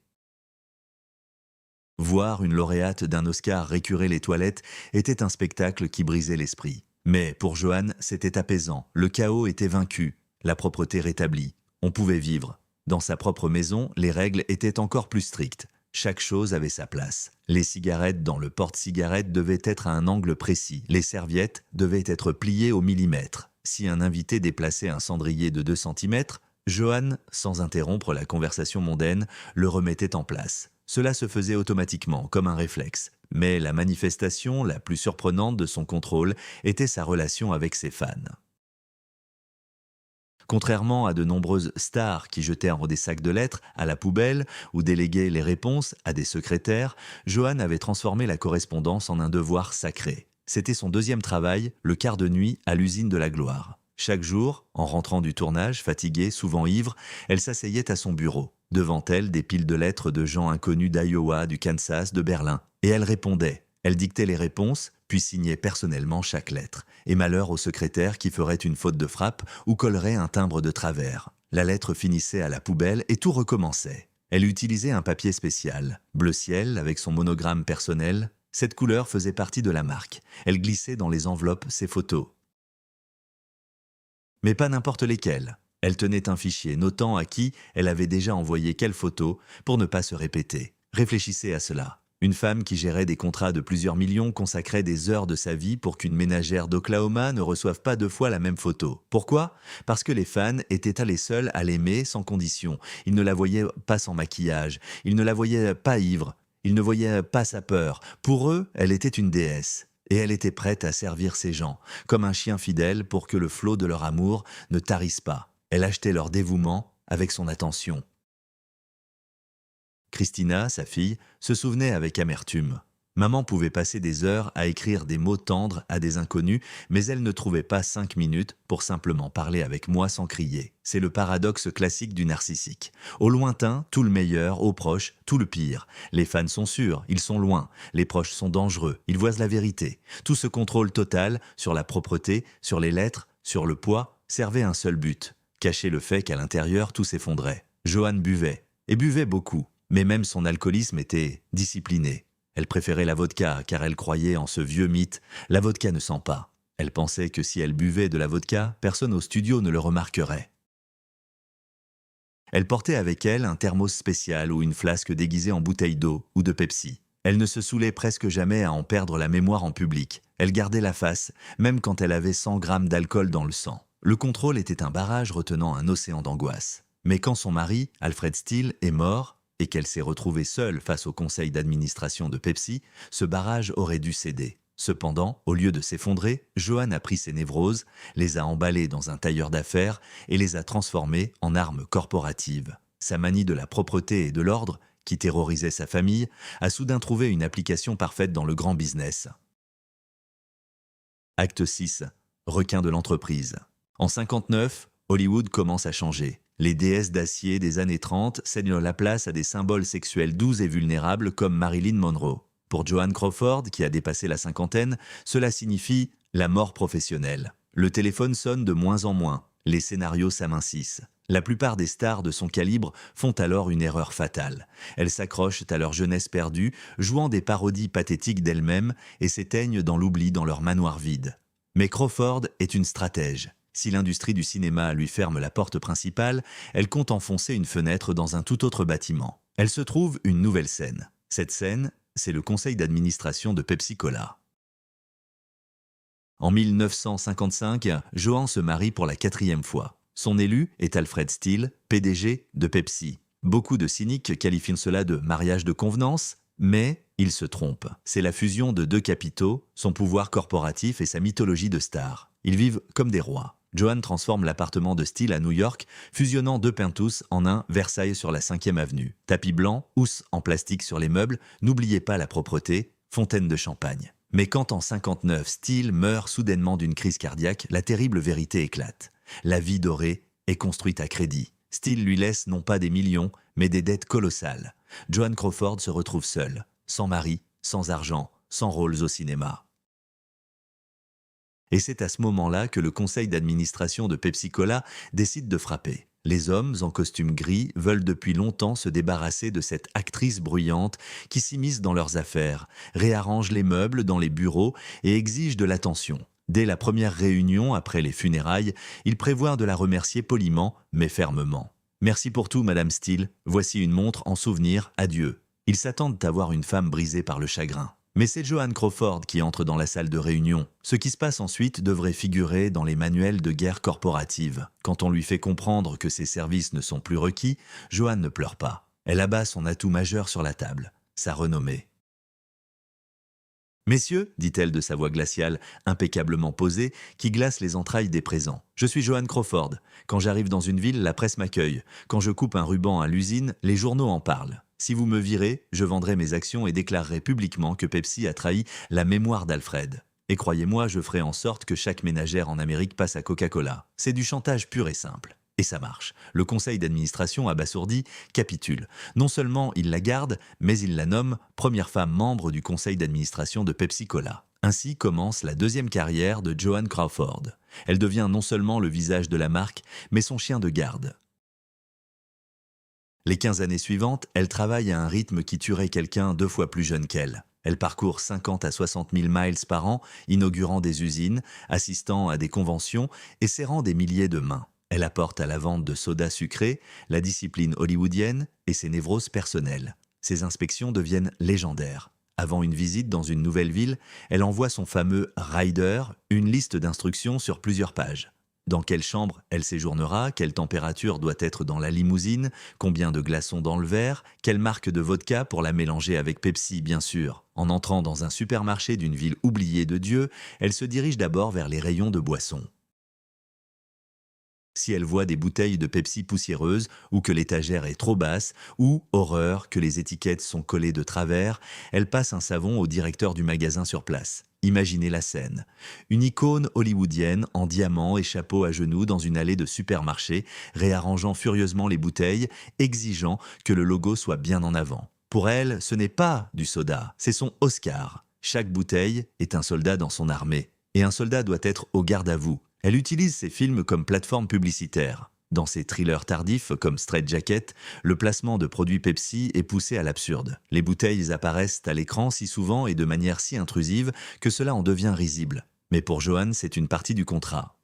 A: Voir une lauréate d'un Oscar récurer les toilettes était un spectacle qui brisait l'esprit. Mais pour Joan, c'était apaisant. Le chaos était vaincu, la propreté rétablie. On pouvait vivre. Dans sa propre maison, les règles étaient encore plus strictes. Chaque chose avait sa place. Les cigarettes dans le porte-cigarette devaient être à un angle précis. Les serviettes devaient être pliées au millimètre. Si un invité déplaçait un cendrier de 2 cm, Joan, sans interrompre la conversation mondaine, le remettait en place. Cela se faisait automatiquement, comme un réflexe. Mais la manifestation la plus surprenante de son contrôle était sa relation avec ses fans. Contrairement à de nombreuses stars qui jetèrent des sacs de lettres à la poubelle ou déléguaient les réponses à des secrétaires, Joan avait transformé la correspondance en un devoir sacré. C'était son deuxième travail, le quart de nuit à l'usine de la gloire. Chaque jour, en rentrant du tournage, fatiguée, souvent ivre, elle s'asseyait à son bureau. Devant elle, des piles de lettres de gens inconnus d'Iowa, du Kansas, de Berlin. Et elle répondait. Elle dictait les réponses, puis signait personnellement chaque lettre. Et malheur au secrétaire qui ferait une faute de frappe ou collerait un timbre de travers. La lettre finissait à la poubelle et tout recommençait. Elle utilisait un papier spécial, bleu ciel avec son monogramme personnel. Cette couleur faisait partie de la marque. Elle glissait dans les enveloppes ses photos. Mais pas n'importe lesquelles. Elle tenait un fichier notant à qui elle avait déjà envoyé quelle photo pour ne pas se répéter. Réfléchissez à cela. Une femme qui gérait des contrats de plusieurs millions consacrait des heures de sa vie pour qu'une ménagère d'Oklahoma ne reçoive pas 2 fois la même photo. Pourquoi? Parce que les fans étaient allés seuls à l'aimer sans condition. Ils ne la voyaient pas sans maquillage. Ils ne la voyaient pas ivre. Ils ne voyaient pas sa peur. Pour eux, elle était une déesse. Et elle était prête à servir ces gens, comme un chien fidèle pour que le flot de leur amour ne tarisse pas. Elle achetait leur dévouement avec son attention. Christina, sa fille, se souvenait avec amertume. Maman pouvait passer des heures à écrire des mots tendres à des inconnus, mais elle ne trouvait pas 5 minutes pour simplement parler avec moi sans crier. C'est le paradoxe classique du narcissique. Au lointain, tout le meilleur, aux proches, tout le pire. Les fans sont sûrs, ils sont loin. Les proches sont dangereux, ils voient la vérité. Tout ce contrôle total sur la propreté, sur les lettres, sur le poids, servait un seul but. Cacher le fait qu'à l'intérieur, tout s'effondrait. Joanne buvait, et buvait beaucoup. Mais même son alcoolisme était discipliné. Elle préférait la vodka car elle croyait en ce vieux mythe. La vodka ne sent pas. Elle pensait que si elle buvait de la vodka, personne au studio ne le remarquerait. Elle portait avec elle un thermos spécial ou une flasque déguisée en bouteille d'eau ou de Pepsi. Elle ne se saoulait presque jamais à en perdre la mémoire en public. Elle gardait la face, même quand elle avait 100 grammes d'alcool dans le sang. Le contrôle était un barrage retenant un océan d'angoisse. Mais quand son mari, Alfred Steele, est mort, et qu'elle s'est retrouvée seule face au conseil d'administration de Pepsi, ce barrage aurait dû céder. Cependant, au lieu de s'effondrer, Joanne a pris ses névroses, les a emballées dans un tailleur d'affaires et les a transformées en armes corporatives. Sa manie de la propreté et de l'ordre, qui terrorisait sa famille, a soudain trouvé une application parfaite dans le grand business. Acte 6. Requin de l'entreprise. En 1959, Hollywood commence à changer. Les déesses d'acier des années 30 cèdent la place à des symboles sexuels doux et vulnérables comme Marilyn Monroe. Pour Joan Crawford, qui a dépassé la cinquantaine, cela signifie la mort professionnelle. Le téléphone sonne de moins en moins, les scénarios s'amincissent. La plupart des stars de son calibre font alors une erreur fatale. Elles s'accrochent à leur jeunesse perdue, jouant des parodies pathétiques d'elles-mêmes et s'éteignent dans l'oubli dans leur manoir vide. Mais Crawford est une stratège. Si l'industrie du cinéma lui ferme la porte principale, elle compte enfoncer une fenêtre dans un tout autre bâtiment. Elle se trouve une nouvelle scène. Cette scène, c'est le conseil d'administration de Pepsi-Cola. En 1955, Joan se marie pour la 4e fois. Son élu est Alfred Steele, PDG de Pepsi. Beaucoup de cyniques qualifient cela de mariage de convenance, mais ils se trompent. C'est la fusion de 2 capitaux, son pouvoir corporatif et sa mythologie de star. Ils vivent comme des rois. Joan transforme l'appartement de Steele à New York, fusionnant 2 penthouse en un Versailles sur la 5e avenue. Tapis blanc, housse en plastique sur les meubles, n'oubliez pas la propreté, fontaine de champagne. Mais quand en 59, Steele meurt soudainement d'une crise cardiaque, la terrible vérité éclate. La vie dorée est construite à crédit. Steele lui laisse non pas des millions, mais des dettes colossales. Joan Crawford se retrouve seule, sans mari, sans argent, sans rôles au cinéma. Et c'est à ce moment-là que le conseil d'administration de Pepsi-Cola décide de frapper. Les hommes en costume gris veulent depuis longtemps se débarrasser de cette actrice bruyante qui s'immisce dans leurs affaires, réarrange les meubles dans les bureaux et exige de l'attention. Dès la première réunion après les funérailles, ils prévoient de la remercier poliment mais fermement. « Merci pour tout, Madame Steele. Voici une montre en souvenir, adieu. » Ils s'attendent à voir une femme brisée par le chagrin. Mais c'est Joan Crawford qui entre dans la salle de réunion. Ce qui se passe ensuite devrait figurer dans les manuels de guerre corporative. Quand on lui fait comprendre que ses services ne sont plus requis, Joan ne pleure pas. Elle abat son atout majeur sur la table, sa renommée. « Messieurs, dit-elle de sa voix glaciale, impeccablement posée, qui glace les entrailles des présents. Je suis Joan Crawford. Quand j'arrive dans une ville, la presse m'accueille. Quand je coupe un ruban à l'usine, les journaux en parlent. Si vous me virez, je vendrai mes actions et déclarerai publiquement que Pepsi a trahi la mémoire d'Alfred. Et croyez-moi, je ferai en sorte que chaque ménagère en Amérique passe à Coca-Cola. C'est du chantage pur et simple. Et ça marche. Le conseil d'administration, abasourdi, capitule. Non seulement il la garde, mais il la nomme première femme membre du conseil d'administration de Pepsi-Cola. Ainsi commence la deuxième carrière de Joan Crawford. Elle devient non seulement le visage de la marque, mais son chien de garde. Les 15 années suivantes, elle travaille à un rythme qui tuerait quelqu'un 2 fois plus jeune qu'elle. Elle parcourt 50 à 60 000 miles par an, inaugurant des usines, assistant à des conventions et serrant des milliers de mains. Elle apporte à la vente de sodas sucrés la discipline hollywoodienne et ses névroses personnelles. Ses inspections deviennent légendaires. Avant une visite dans une nouvelle ville, elle envoie son fameux rider, une liste d'instructions sur plusieurs pages. Dans quelle chambre elle séjournera, quelle température doit être dans la limousine, combien de glaçons dans le verre, quelle marque de vodka pour la mélanger avec Pepsi, bien sûr. En entrant dans un supermarché d'une ville oubliée de Dieu, elle se dirige d'abord vers les rayons de boissons. Si elle voit des bouteilles de Pepsi poussiéreuses, ou que l'étagère est trop basse, ou, horreur, que les étiquettes sont collées de travers, elle passe un savon au directeur du magasin sur place. Imaginez la scène. Une icône hollywoodienne en diamant et chapeau à genoux dans une allée de supermarché, réarrangeant furieusement les bouteilles, exigeant que le logo soit bien en avant. Pour elle, ce n'est pas du soda, c'est son Oscar. Chaque bouteille est un soldat dans son armée. Et un soldat doit être au garde à vous. Elle utilise ses films comme plateforme publicitaire. Dans ses thrillers tardifs comme Straight Jacket, le placement de produits Pepsi est poussé à l'absurde. Les bouteilles apparaissent à l'écran si souvent et de manière si intrusive que cela en devient risible. Mais pour Joan, c'est une partie du contrat.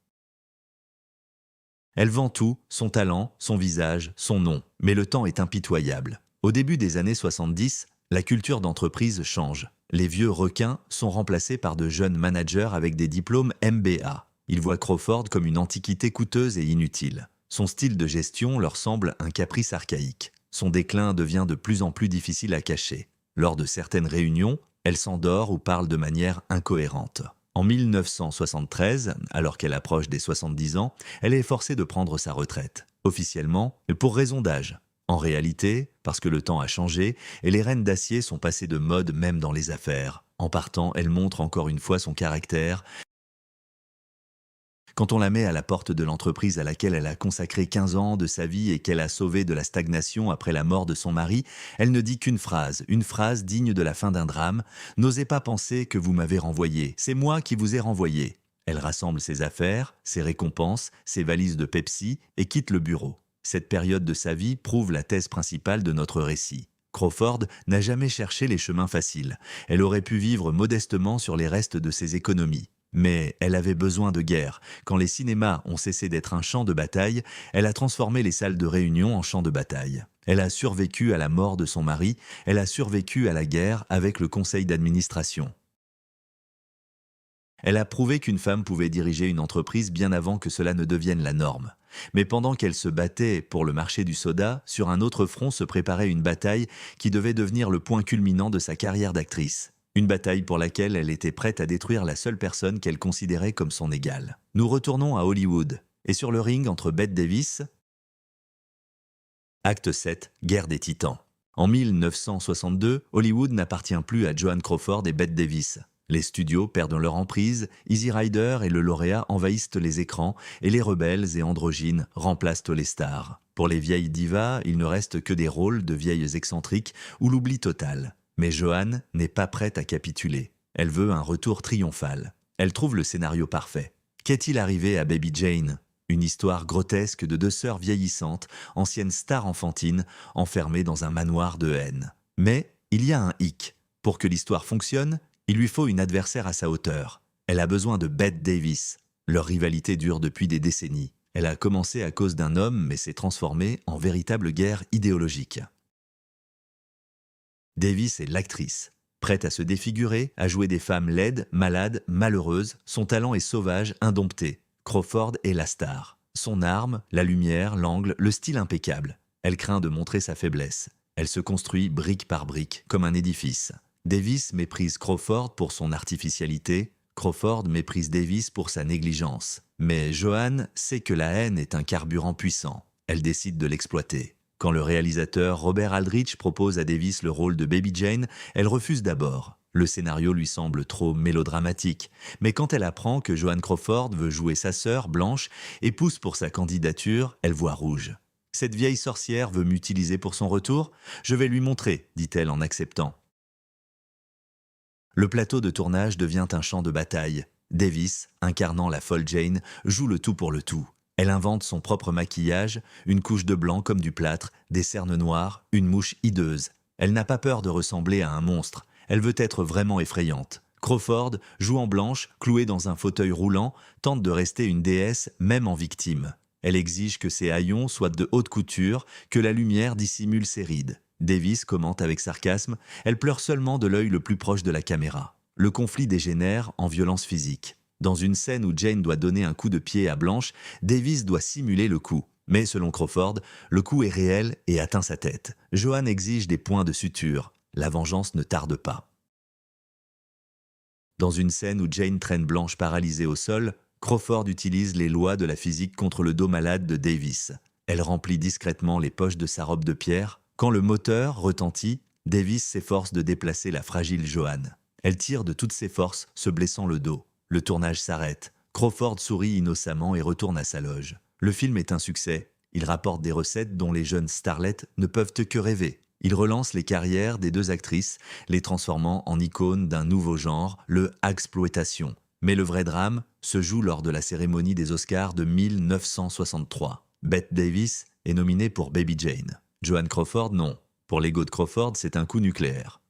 A: Elle vend tout, son talent, son visage, son nom. Mais le temps est impitoyable. Au début des années 70, la culture d'entreprise change. Les vieux requins sont remplacés par de jeunes managers avec des diplômes MBA. Ils voient Crawford comme une antiquité coûteuse et inutile. Son style de gestion leur semble un caprice archaïque. Son déclin devient de plus en plus difficile à cacher. Lors de certaines réunions, elle s'endort ou parle de manière incohérente. En 1973, alors qu'elle approche des 70 ans, elle est forcée de prendre sa retraite. Officiellement, pour raison d'âge. En réalité, parce que le temps a changé et les reines d'acier sont passées de mode même dans les affaires. En partant, elle montre encore une fois son caractère. Quand on la met à la porte de l'entreprise à laquelle elle a consacré 15 ans de sa vie et qu'elle a sauvée de la stagnation après la mort de son mari, elle ne dit qu'une phrase digne de la fin d'un drame. « N'osez pas penser que vous m'avez renvoyé, c'est moi qui vous ai renvoyé ». Elle rassemble ses affaires, ses récompenses, ses valises de Pepsi et quitte le bureau. Cette période de sa vie prouve la thèse principale de notre récit. Crawford n'a jamais cherché les chemins faciles. Elle aurait pu vivre modestement sur les restes de ses économies. Mais elle avait besoin de guerre. Quand les cinémas ont cessé d'être un champ de bataille, elle a transformé les salles de réunion en champs de bataille. Elle a survécu à la mort de son mari, elle a survécu à la guerre avec le conseil d'administration. Elle a prouvé qu'une femme pouvait diriger une entreprise bien avant que cela ne devienne la norme. Mais pendant qu'elle se battait pour le marché du soda, sur un autre front se préparait une bataille qui devait devenir le point culminant de sa carrière d'actrice. Une bataille pour laquelle elle était prête à détruire la seule personne qu'elle considérait comme son égale. Nous retournons à Hollywood, et sur le ring entre Bette Davis, Acte 7, Guerre des Titans. En 1962, Hollywood n'appartient plus à Joan Crawford et Bette Davis. Les studios perdent leur emprise, Easy Rider et le lauréat envahissent les écrans et les rebelles et androgynes remplacent les stars. Pour les vieilles divas, il ne reste que des rôles de vieilles excentriques ou l'oubli total. Mais Joan n'est pas prête à capituler. Elle veut un retour triomphal. Elle trouve le scénario parfait. Qu'est-il arrivé à Baby Jane ? Une histoire grotesque de 2 sœurs vieillissantes, anciennes stars enfantines, enfermées dans un manoir de haine. Mais il y a un hic. Pour que l'histoire fonctionne, il lui faut une adversaire à sa hauteur. Elle a besoin de Bette Davis. Leur rivalité dure depuis des décennies. Elle a commencé à cause d'un homme, mais s'est transformée en véritable guerre idéologique. Davis est l'actrice. Prête à se défigurer, à jouer des femmes laides, malades, malheureuses, son talent est sauvage, indompté. Crawford est la star. Son arme, la lumière, l'angle, le style impeccable. Elle craint de montrer sa faiblesse. Elle se construit brique par brique, comme un édifice. Davis méprise Crawford pour son artificialité, Crawford méprise Davis pour sa négligence. Mais Joan sait que la haine est un carburant puissant. Elle décide de l'exploiter. Quand le réalisateur Robert Aldrich propose à Davis le rôle de Baby Jane, elle refuse d'abord. Le scénario lui semble trop mélodramatique, mais quand elle apprend que Joan Crawford veut jouer sa sœur, Blanche, et pousse pour sa candidature, elle voit rouge. « Cette vieille sorcière veut m'utiliser pour son retour? Je vais lui montrer, dit-elle en acceptant. » Le plateau de tournage devient un champ de bataille. Davis, incarnant la folle Jane, joue le tout pour le tout. Elle invente son propre maquillage, une couche de blanc comme du plâtre, des cernes noires, une mouche hideuse. Elle n'a pas peur de ressembler à un monstre. Elle veut être vraiment effrayante. Crawford, jouant Blanche, clouée dans un fauteuil roulant, tente de rester une déesse même en victime. Elle exige que ses haillons soient de haute couture, que la lumière dissimule ses rides. Davis commente avec sarcasme, elle pleure seulement de l'œil le plus proche de la caméra. Le conflit dégénère en violence physique. Dans une scène où Jane doit donner un coup de pied à Blanche, Davis doit simuler le coup. Mais selon Crawford, le coup est réel et atteint sa tête. Joan exige des points de suture. La vengeance ne tarde pas. Dans une scène où Jane traîne Blanche paralysée au sol, Crawford utilise les lois de la physique contre le dos malade de Davis. Elle remplit discrètement les poches de sa robe de pierre. Quand le moteur retentit, Davis s'efforce de déplacer la fragile Joan. Elle tire de toutes ses forces, se blessant le dos. Le tournage s'arrête. Crawford sourit innocemment et retourne à sa loge. Le film est un succès. Il rapporte des recettes dont les jeunes starlettes ne peuvent que rêver. Il relance les carrières des deux actrices, les transformant en icônes d'un nouveau genre, le exploitation. Mais le vrai drame se joue lors de la cérémonie des Oscars de 1963. Bette Davis est nominée pour Baby Jane. Joan Crawford, non. Pour l'ego de Crawford, c'est un coup nucléaire.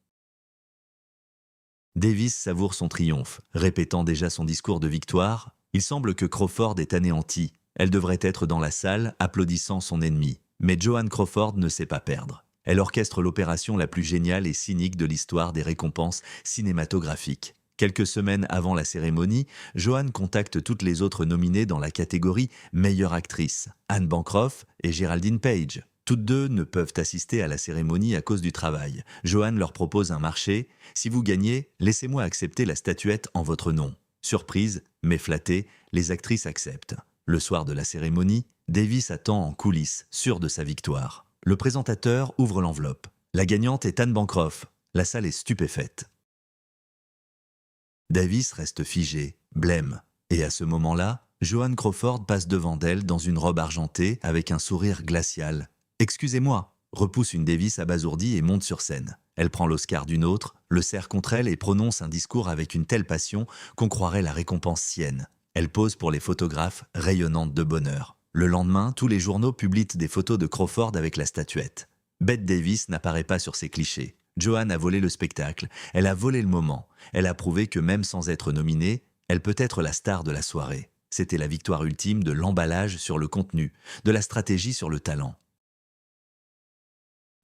A: Davis savoure son triomphe, répétant déjà son discours de victoire. Il semble que Crawford est anéantie. Elle devrait être dans la salle, applaudissant son ennemi. Mais Joan Crawford ne sait pas perdre. Elle orchestre l'opération la plus géniale et cynique de l'histoire des récompenses cinématographiques. Quelques semaines avant la cérémonie, Joan contacte toutes les autres nominées dans la catégorie meilleure actrice, Anne Bancroft et Geraldine Page. Toutes deux ne peuvent assister à la cérémonie à cause du travail. Joan leur propose un marché. « Si vous gagnez, laissez-moi accepter la statuette en votre nom. » Surprise, mais flattée, les actrices acceptent. Le soir de la cérémonie, Davis attend en coulisses, sûr de sa victoire. Le présentateur ouvre l'enveloppe. La gagnante est Anne Bancroft. La salle est stupéfaite. Davis reste figé, blême. Et à ce moment-là, Joan Crawford passe devant d'elle dans une robe argentée avec un sourire glacial. « Excusez-moi », repousse une Davis abasourdie et monte sur scène. Elle prend l'Oscar d'une autre, le serre contre elle et prononce un discours avec une telle passion qu'on croirait la récompense sienne. Elle pose pour les photographes, rayonnante de bonheur. Le lendemain, tous les journaux publient des photos de Crawford avec la statuette. Bette Davis n'apparaît pas sur ces clichés. Joan a volé le spectacle, elle a volé le moment. Elle a prouvé que même sans être nominée, elle peut être la star de la soirée. C'était la victoire ultime de l'emballage sur le contenu, de la stratégie sur le talent.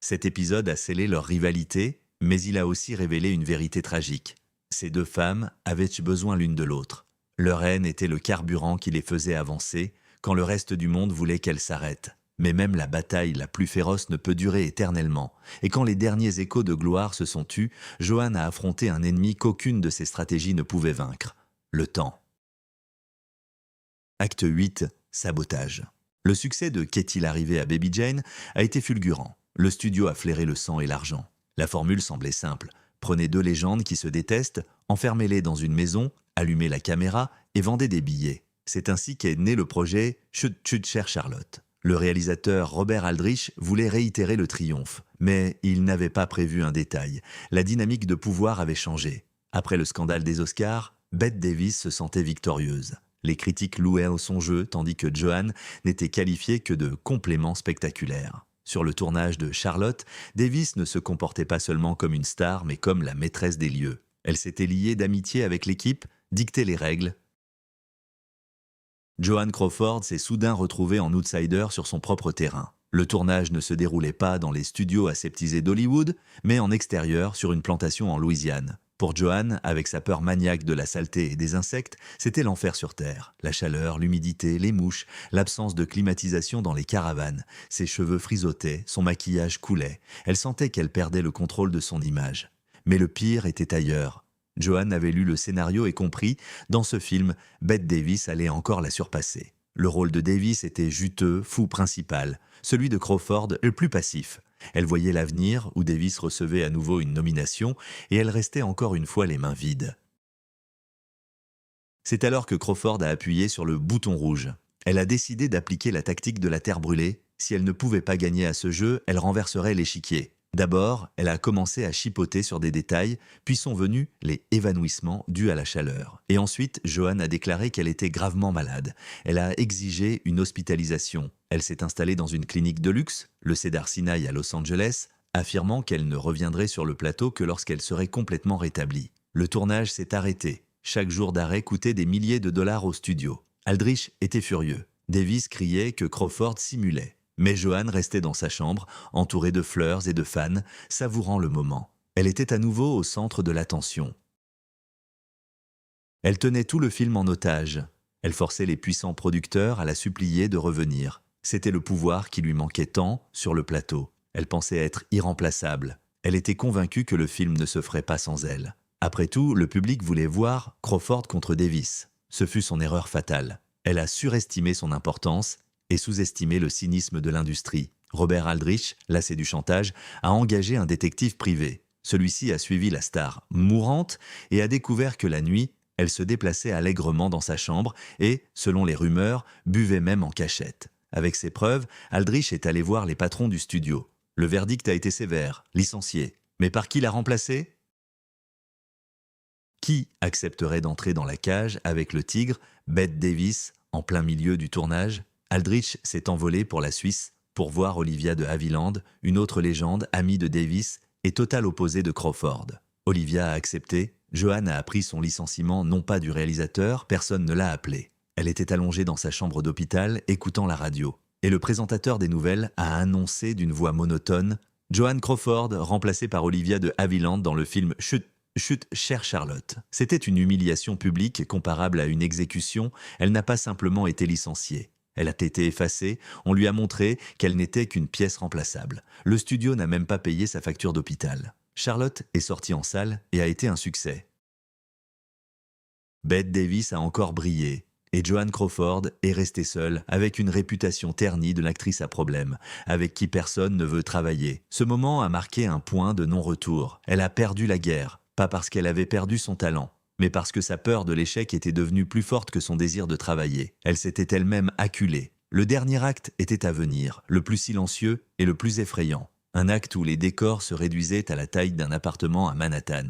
A: Cet épisode a scellé leur rivalité, mais il a aussi révélé une vérité tragique. Ces deux femmes avaient besoin l'une de l'autre. Leur haine était le carburant qui les faisait avancer, quand le reste du monde voulait qu'elles s'arrêtent. Mais même la bataille la plus féroce ne peut durer éternellement. Et quand les derniers échos de gloire se sont tus, Joan a affronté un ennemi qu'aucune de ses stratégies ne pouvait vaincre. Le temps. Acte 8. Sabotage. Le succès de Qu'est-il arrivé à Baby Jane a été fulgurant. Le studio a flairé le sang et l'argent. La formule semblait simple. Prenez deux légendes qui se détestent, enfermez-les dans une maison, allumez la caméra et vendez des billets. C'est ainsi qu'est né le projet Chut Chut Chère Charlotte. Le réalisateur Robert Aldrich voulait réitérer le triomphe, mais il n'avait pas prévu un détail. La dynamique de pouvoir avait changé. Après le scandale des Oscars, Bette Davis se sentait victorieuse. Les critiques louaient son jeu, tandis que Joan n'était qualifiée que de complément spectaculaire. Sur le tournage de Charlotte, Davis ne se comportait pas seulement comme une star, mais comme la maîtresse des lieux. Elle s'était liée d'amitié avec l'équipe, dictait les règles. Joan Crawford s'est soudain retrouvée en outsider sur son propre terrain. Le tournage ne se déroulait pas dans les studios aseptisés d'Hollywood, mais en extérieur sur une plantation en Louisiane. Pour Joan, avec sa peur maniaque de la saleté et des insectes, c'était l'enfer sur Terre. La chaleur, l'humidité, les mouches, l'absence de climatisation dans les caravanes. Ses cheveux frisotaient, son maquillage coulait. Elle sentait qu'elle perdait le contrôle de son image. Mais le pire était ailleurs. Joan avait lu le scénario et compris, dans ce film, Bette Davis allait encore la surpasser. Le rôle de Davis était juteux, fou principal, celui de Crawford le plus passif. Elle voyait l'avenir où Davis recevait à nouveau une nomination et elle restait encore une fois les mains vides. C'est alors que Crawford a appuyé sur le bouton rouge. Elle a décidé d'appliquer la tactique de la terre brûlée. Si elle ne pouvait pas gagner à ce jeu, elle renverserait l'échiquier. D'abord, elle a commencé à chipoter sur des détails, puis sont venus les évanouissements dus à la chaleur. Et ensuite, Joanne a déclaré qu'elle était gravement malade. Elle a exigé une hospitalisation. Elle s'est installée dans une clinique de luxe, le Cedar Sinai à Los Angeles, affirmant qu'elle ne reviendrait sur le plateau que lorsqu'elle serait complètement rétablie. Le tournage s'est arrêté. Chaque jour d'arrêt coûtait des milliers de dollars au studio. Aldrich était furieux. Davis criait que Crawford simulait. Mais Joanne restait dans sa chambre, entourée de fleurs et de fans, savourant le moment. Elle était à nouveau au centre de l'attention. Elle tenait tout le film en otage. Elle forçait les puissants producteurs à la supplier de revenir. C'était le pouvoir qui lui manquait tant sur le plateau. Elle pensait être irremplaçable. Elle était convaincue que le film ne se ferait pas sans elle. Après tout, le public voulait voir Crawford contre Davis. Ce fut son erreur fatale. Elle a surestimé son importance et sous-estimé le cynisme de l'industrie. Robert Aldrich, lassé du chantage, a engagé un détective privé. Celui-ci a suivi la star mourante et a découvert que la nuit, elle se déplaçait allègrement dans sa chambre et, selon les rumeurs, buvait même en cachette. Avec ces preuves, Aldrich est allé voir les patrons du studio. Le verdict a été sévère, licencié. Mais par qui l'a remplacé ? Qui accepterait d'entrer dans la cage avec le tigre, Bette Davis, en plein milieu du tournage ? Aldrich s'est envolé pour la Suisse pour voir Olivia de Havilland, une autre légende, amie de Davis et total opposée de Crawford. Olivia a accepté. Joanne a appris son licenciement non pas du réalisateur, personne ne l'a appelée. Elle était allongée dans sa chambre d'hôpital, écoutant la radio. Et le présentateur des nouvelles a annoncé d'une voix monotone « Joanne Crawford, remplacée par Olivia de Havilland dans le film Chut, chut, chère Charlotte ». C'était une humiliation publique comparable à une exécution. Elle n'a pas simplement été licenciée. Elle a été effacée, on lui a montré qu'elle n'était qu'une pièce remplaçable. Le studio n'a même pas payé sa facture d'hôpital. Charlotte est sortie en salle et a été un succès. Bette Davis a encore brillé, et Joanne Crawford est restée seule avec une réputation ternie de l'actrice à problème, avec qui personne ne veut travailler. Ce moment a marqué un point de non-retour. Elle a perdu la guerre, pas parce qu'elle avait perdu son talent, mais parce que sa peur de l'échec était devenue plus forte que son désir de travailler. Elle s'était elle-même acculée. Le dernier acte était à venir, le plus silencieux et le plus effrayant. Un acte où les décors se réduisaient à la taille d'un appartement à Manhattan.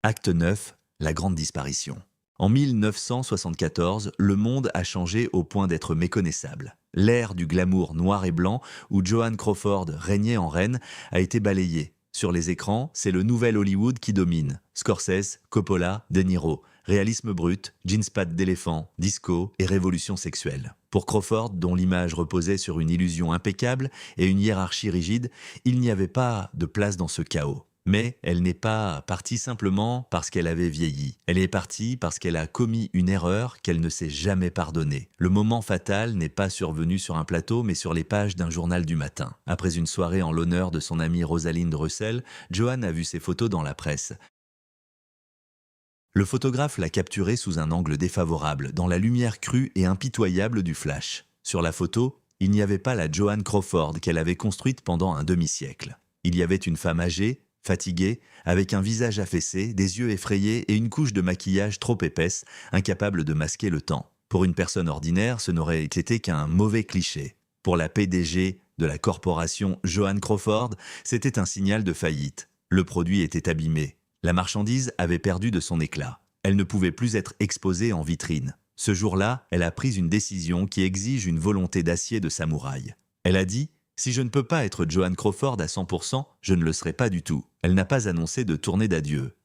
A: Acte 9, la grande disparition. En 1974, le monde a changé au point d'être méconnaissable. L'ère du glamour noir et blanc, où Joanne Crawford régnait en reine, a été balayée. Sur les écrans, c'est le nouvel Hollywood qui domine. Scorsese, Coppola, De Niro. Réalisme brut, jeans pattes d'éléphant, disco et révolution sexuelle. Pour Crawford, dont l'image reposait sur une illusion impeccable et une hiérarchie rigide, il n'y avait pas de place dans ce chaos. Mais elle n'est pas partie simplement parce qu'elle avait vieilli. Elle est partie parce qu'elle a commis une erreur qu'elle ne s'est jamais pardonnée. Le moment fatal n'est pas survenu sur un plateau, mais sur les pages d'un journal du matin. Après une soirée en l'honneur de son amie Rosalind Russell, Joanne a vu ses photos dans la presse. Le photographe l'a capturée sous un angle défavorable, dans la lumière crue et impitoyable du flash. Sur la photo, il n'y avait pas la Joanne Crawford qu'elle avait construite pendant un demi-siècle. Il y avait une femme âgée, fatiguée, avec un visage affaissé, des yeux effrayés et une couche de maquillage trop épaisse, incapable de masquer le temps. Pour une personne ordinaire, ce n'aurait été qu'un mauvais cliché. Pour la PDG de la corporation Joanne Crawford, c'était un signal de faillite. Le produit était abîmé. La marchandise avait perdu de son éclat. Elle ne pouvait plus être exposée en vitrine. Ce jour-là, elle a pris une décision qui exige une volonté d'acier de samouraï. Elle a dit « Si je ne peux pas être Joanne Crawford à 100%, je ne le serai pas du tout. » Elle n'a pas annoncé de tournée d'adieu.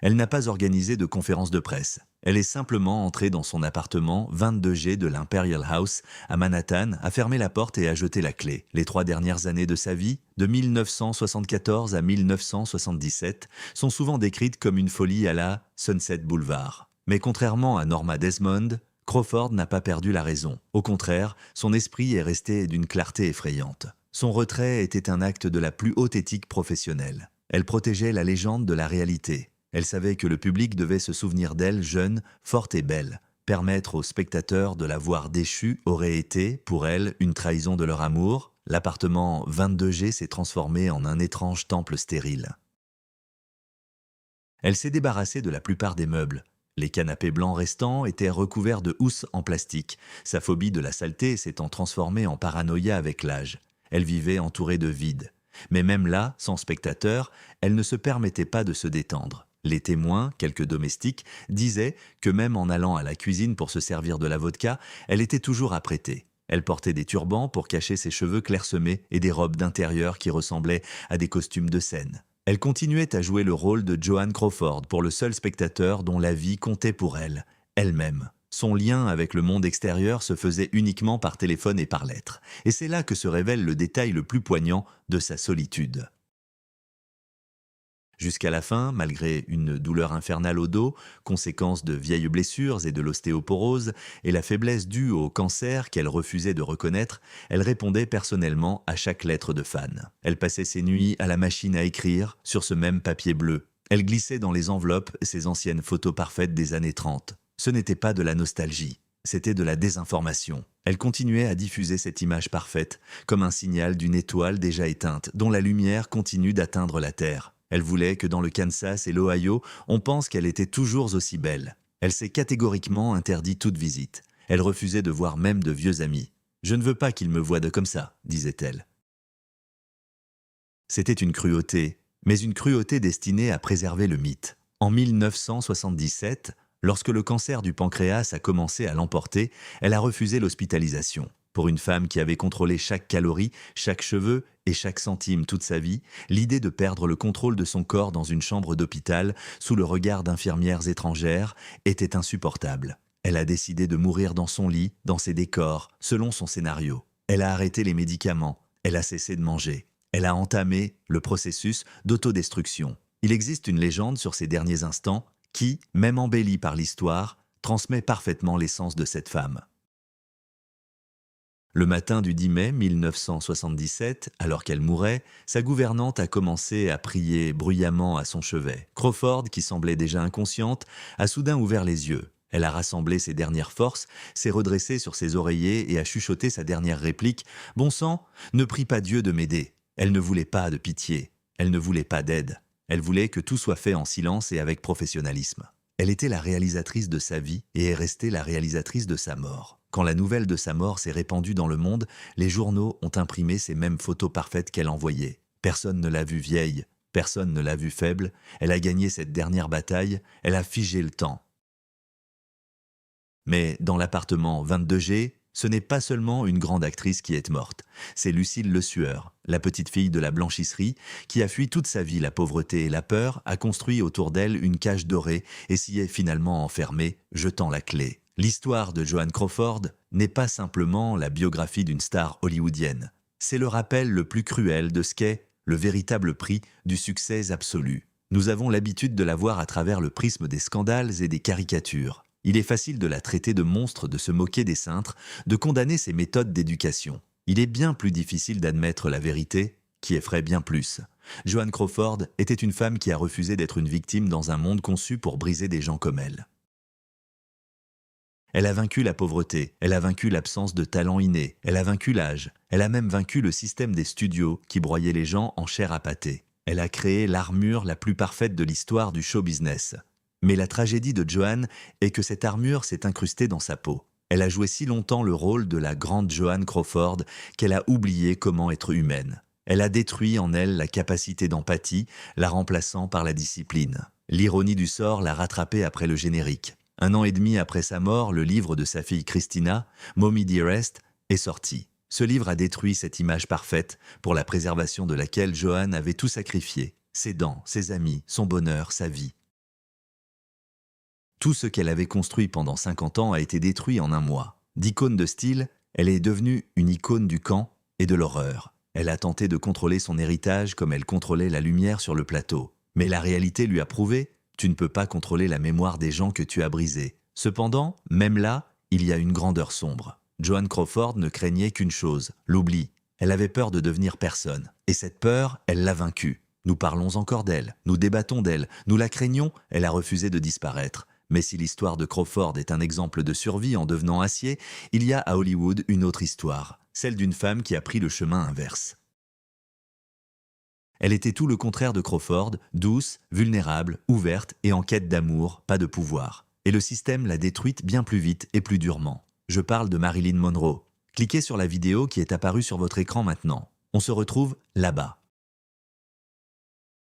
A: Elle n'a pas organisé de conférence de presse. Elle est simplement entrée dans son appartement 22G de l'Imperial House à Manhattan, a fermé la porte et a jeté la clé. Les 3 dernières années de sa vie, de 1974 à 1977, sont souvent décrites comme une folie à la Sunset Boulevard. Mais contrairement à Norma Desmond, Crawford n'a pas perdu la raison. Au contraire, son esprit est resté d'une clarté effrayante. Son retrait était un acte de la plus haute éthique professionnelle. Elle protégeait la légende de la réalité. Elle savait que le public devait se souvenir d'elle jeune, forte et belle. Permettre aux spectateurs de la voir déchue aurait été, pour elle, une trahison de leur amour. L'appartement 22G s'est transformé en un étrange temple stérile. Elle s'est débarrassée de la plupart des meubles. Les canapés blancs restants étaient recouverts de housses en plastique. Sa phobie de la saleté s'étant transformée en paranoïa avec l'âge. Elle vivait entourée de vide. Mais même là, sans spectateurs, elle ne se permettait pas de se détendre. Les témoins, quelques domestiques, disaient que même en allant à la cuisine pour se servir de la vodka, elle était toujours apprêtée. Elle portait des turbans pour cacher ses cheveux clairsemés et des robes d'intérieur qui ressemblaient à des costumes de scène. Elle continuait à jouer le rôle de Joan Crawford pour le seul spectateur dont la vie comptait pour elle, elle-même. Son lien avec le monde extérieur se faisait uniquement par téléphone et par lettres. Et c'est là que se révèle le détail le plus poignant de sa solitude. Jusqu'à la fin, malgré une douleur infernale au dos, conséquence de vieilles blessures et de l'ostéoporose, et la faiblesse due au cancer qu'elle refusait de reconnaître, elle répondait personnellement à chaque lettre de fan. Elle passait ses nuits à la machine à écrire, sur ce même papier bleu. Elle glissait dans les enveloppes ses anciennes photos parfaites des années 30. Ce n'était pas de la nostalgie, c'était de la désinformation. Elle continuait à diffuser cette image parfaite, comme un signal d'une étoile déjà éteinte, dont la lumière continue d'atteindre la Terre. Elle voulait que dans le Kansas et l'Ohio, on pense qu'elle était toujours aussi belle. Elle s'est catégoriquement interdit toute visite. Elle refusait de voir même de vieux amis. « Je ne veux pas qu'ils me voient de comme ça », disait-elle. C'était une cruauté, mais une cruauté destinée à préserver le mythe. En 1977, lorsque le cancer du pancréas a commencé à l'emporter, elle a refusé l'hospitalisation. Pour une femme qui avait contrôlé chaque calorie, chaque cheveu et chaque centime toute sa vie, l'idée de perdre le contrôle de son corps dans une chambre d'hôpital, sous le regard d'infirmières étrangères, était insupportable. Elle a décidé de mourir dans son lit, dans ses décors, selon son scénario. Elle a arrêté les médicaments, elle a cessé de manger. Elle a entamé le processus d'autodestruction. Il existe une légende sur ses derniers instants qui, même embellie par l'histoire, transmet parfaitement l'essence de cette femme. Le matin du 10 mai 1977, alors qu'elle mourait, sa gouvernante a commencé à prier bruyamment à son chevet. Crawford, qui semblait déjà inconsciente, a soudain ouvert les yeux. Elle a rassemblé ses dernières forces, s'est redressée sur ses oreillers et a chuchoté sa dernière réplique « Bon sang, ne prie pas Dieu de m'aider ». Elle ne voulait pas de pitié, elle ne voulait pas d'aide. Elle voulait que tout soit fait en silence et avec professionnalisme. Elle était la réalisatrice de sa vie et est restée la réalisatrice de sa mort. Quand la nouvelle de sa mort s'est répandue dans le monde, les journaux ont imprimé ces mêmes photos parfaites qu'elle envoyait. Personne ne l'a vue vieille, personne ne l'a vue faible. Elle a gagné cette dernière bataille, elle a figé le temps. Mais dans l'appartement 22G, ce n'est pas seulement une grande actrice qui est morte. C'est Lucille Le Sueur, la petite fille de la blanchisserie, qui a fui toute sa vie la pauvreté et la peur, a construit autour d'elle une cage dorée et s'y est finalement enfermée, jetant la clé. L'histoire de Joan Crawford n'est pas simplement la biographie d'une star hollywoodienne. C'est le rappel le plus cruel de ce qu'est le véritable prix du succès absolu. Nous avons l'habitude de la voir à travers le prisme des scandales et des caricatures. Il est facile de la traiter de monstre, de se moquer des cintres, de condamner ses méthodes d'éducation. Il est bien plus difficile d'admettre la vérité, qui effraie bien plus. Joan Crawford était une femme qui a refusé d'être une victime dans un monde conçu pour briser des gens comme elle. Elle a vaincu la pauvreté, elle a vaincu l'absence de talent inné, elle a vaincu l'âge, elle a même vaincu le système des studios qui broyait les gens en chair à pâté. Elle a créé l'armure la plus parfaite de l'histoire du show business. Mais la tragédie de Joan est que cette armure s'est incrustée dans sa peau. Elle a joué si longtemps le rôle de la grande Joan Crawford qu'elle a oublié comment être humaine. Elle a détruit en elle la capacité d'empathie, la remplaçant par la discipline. L'ironie du sort l'a rattrapée après le générique. 1 an et demi après sa mort, le livre de sa fille Christina, Mommy Dearest, est sorti. Ce livre a détruit cette image parfaite pour la préservation de laquelle Joan avait tout sacrifié. Ses dents, ses amis, son bonheur, sa vie. Tout ce qu'elle avait construit pendant 50 ans a été détruit en un mois. D'icône de style, elle est devenue une icône du camp et de l'horreur. Elle a tenté de contrôler son héritage comme elle contrôlait la lumière sur le plateau. Mais la réalité lui a prouvé, tu ne peux pas contrôler la mémoire des gens que tu as brisés. Cependant, même là, il y a une grandeur sombre. Joan Crawford ne craignait qu'une chose, l'oubli. Elle avait peur de devenir personne. Et cette peur, elle l'a vaincue. Nous parlons encore d'elle, nous débattons d'elle, nous la craignons, elle a refusé de disparaître. Mais si l'histoire de Crawford est un exemple de survie en devenant acier, il y a à Hollywood une autre histoire, celle d'une femme qui a pris le chemin inverse. Elle était tout le contraire de Crawford, douce, vulnérable, ouverte et en quête d'amour, pas de pouvoir. Et le système l'a détruite bien plus vite et plus durement. Je parle de Marilyn Monroe. Cliquez sur la vidéo qui est apparue sur votre écran maintenant. On se retrouve là-bas.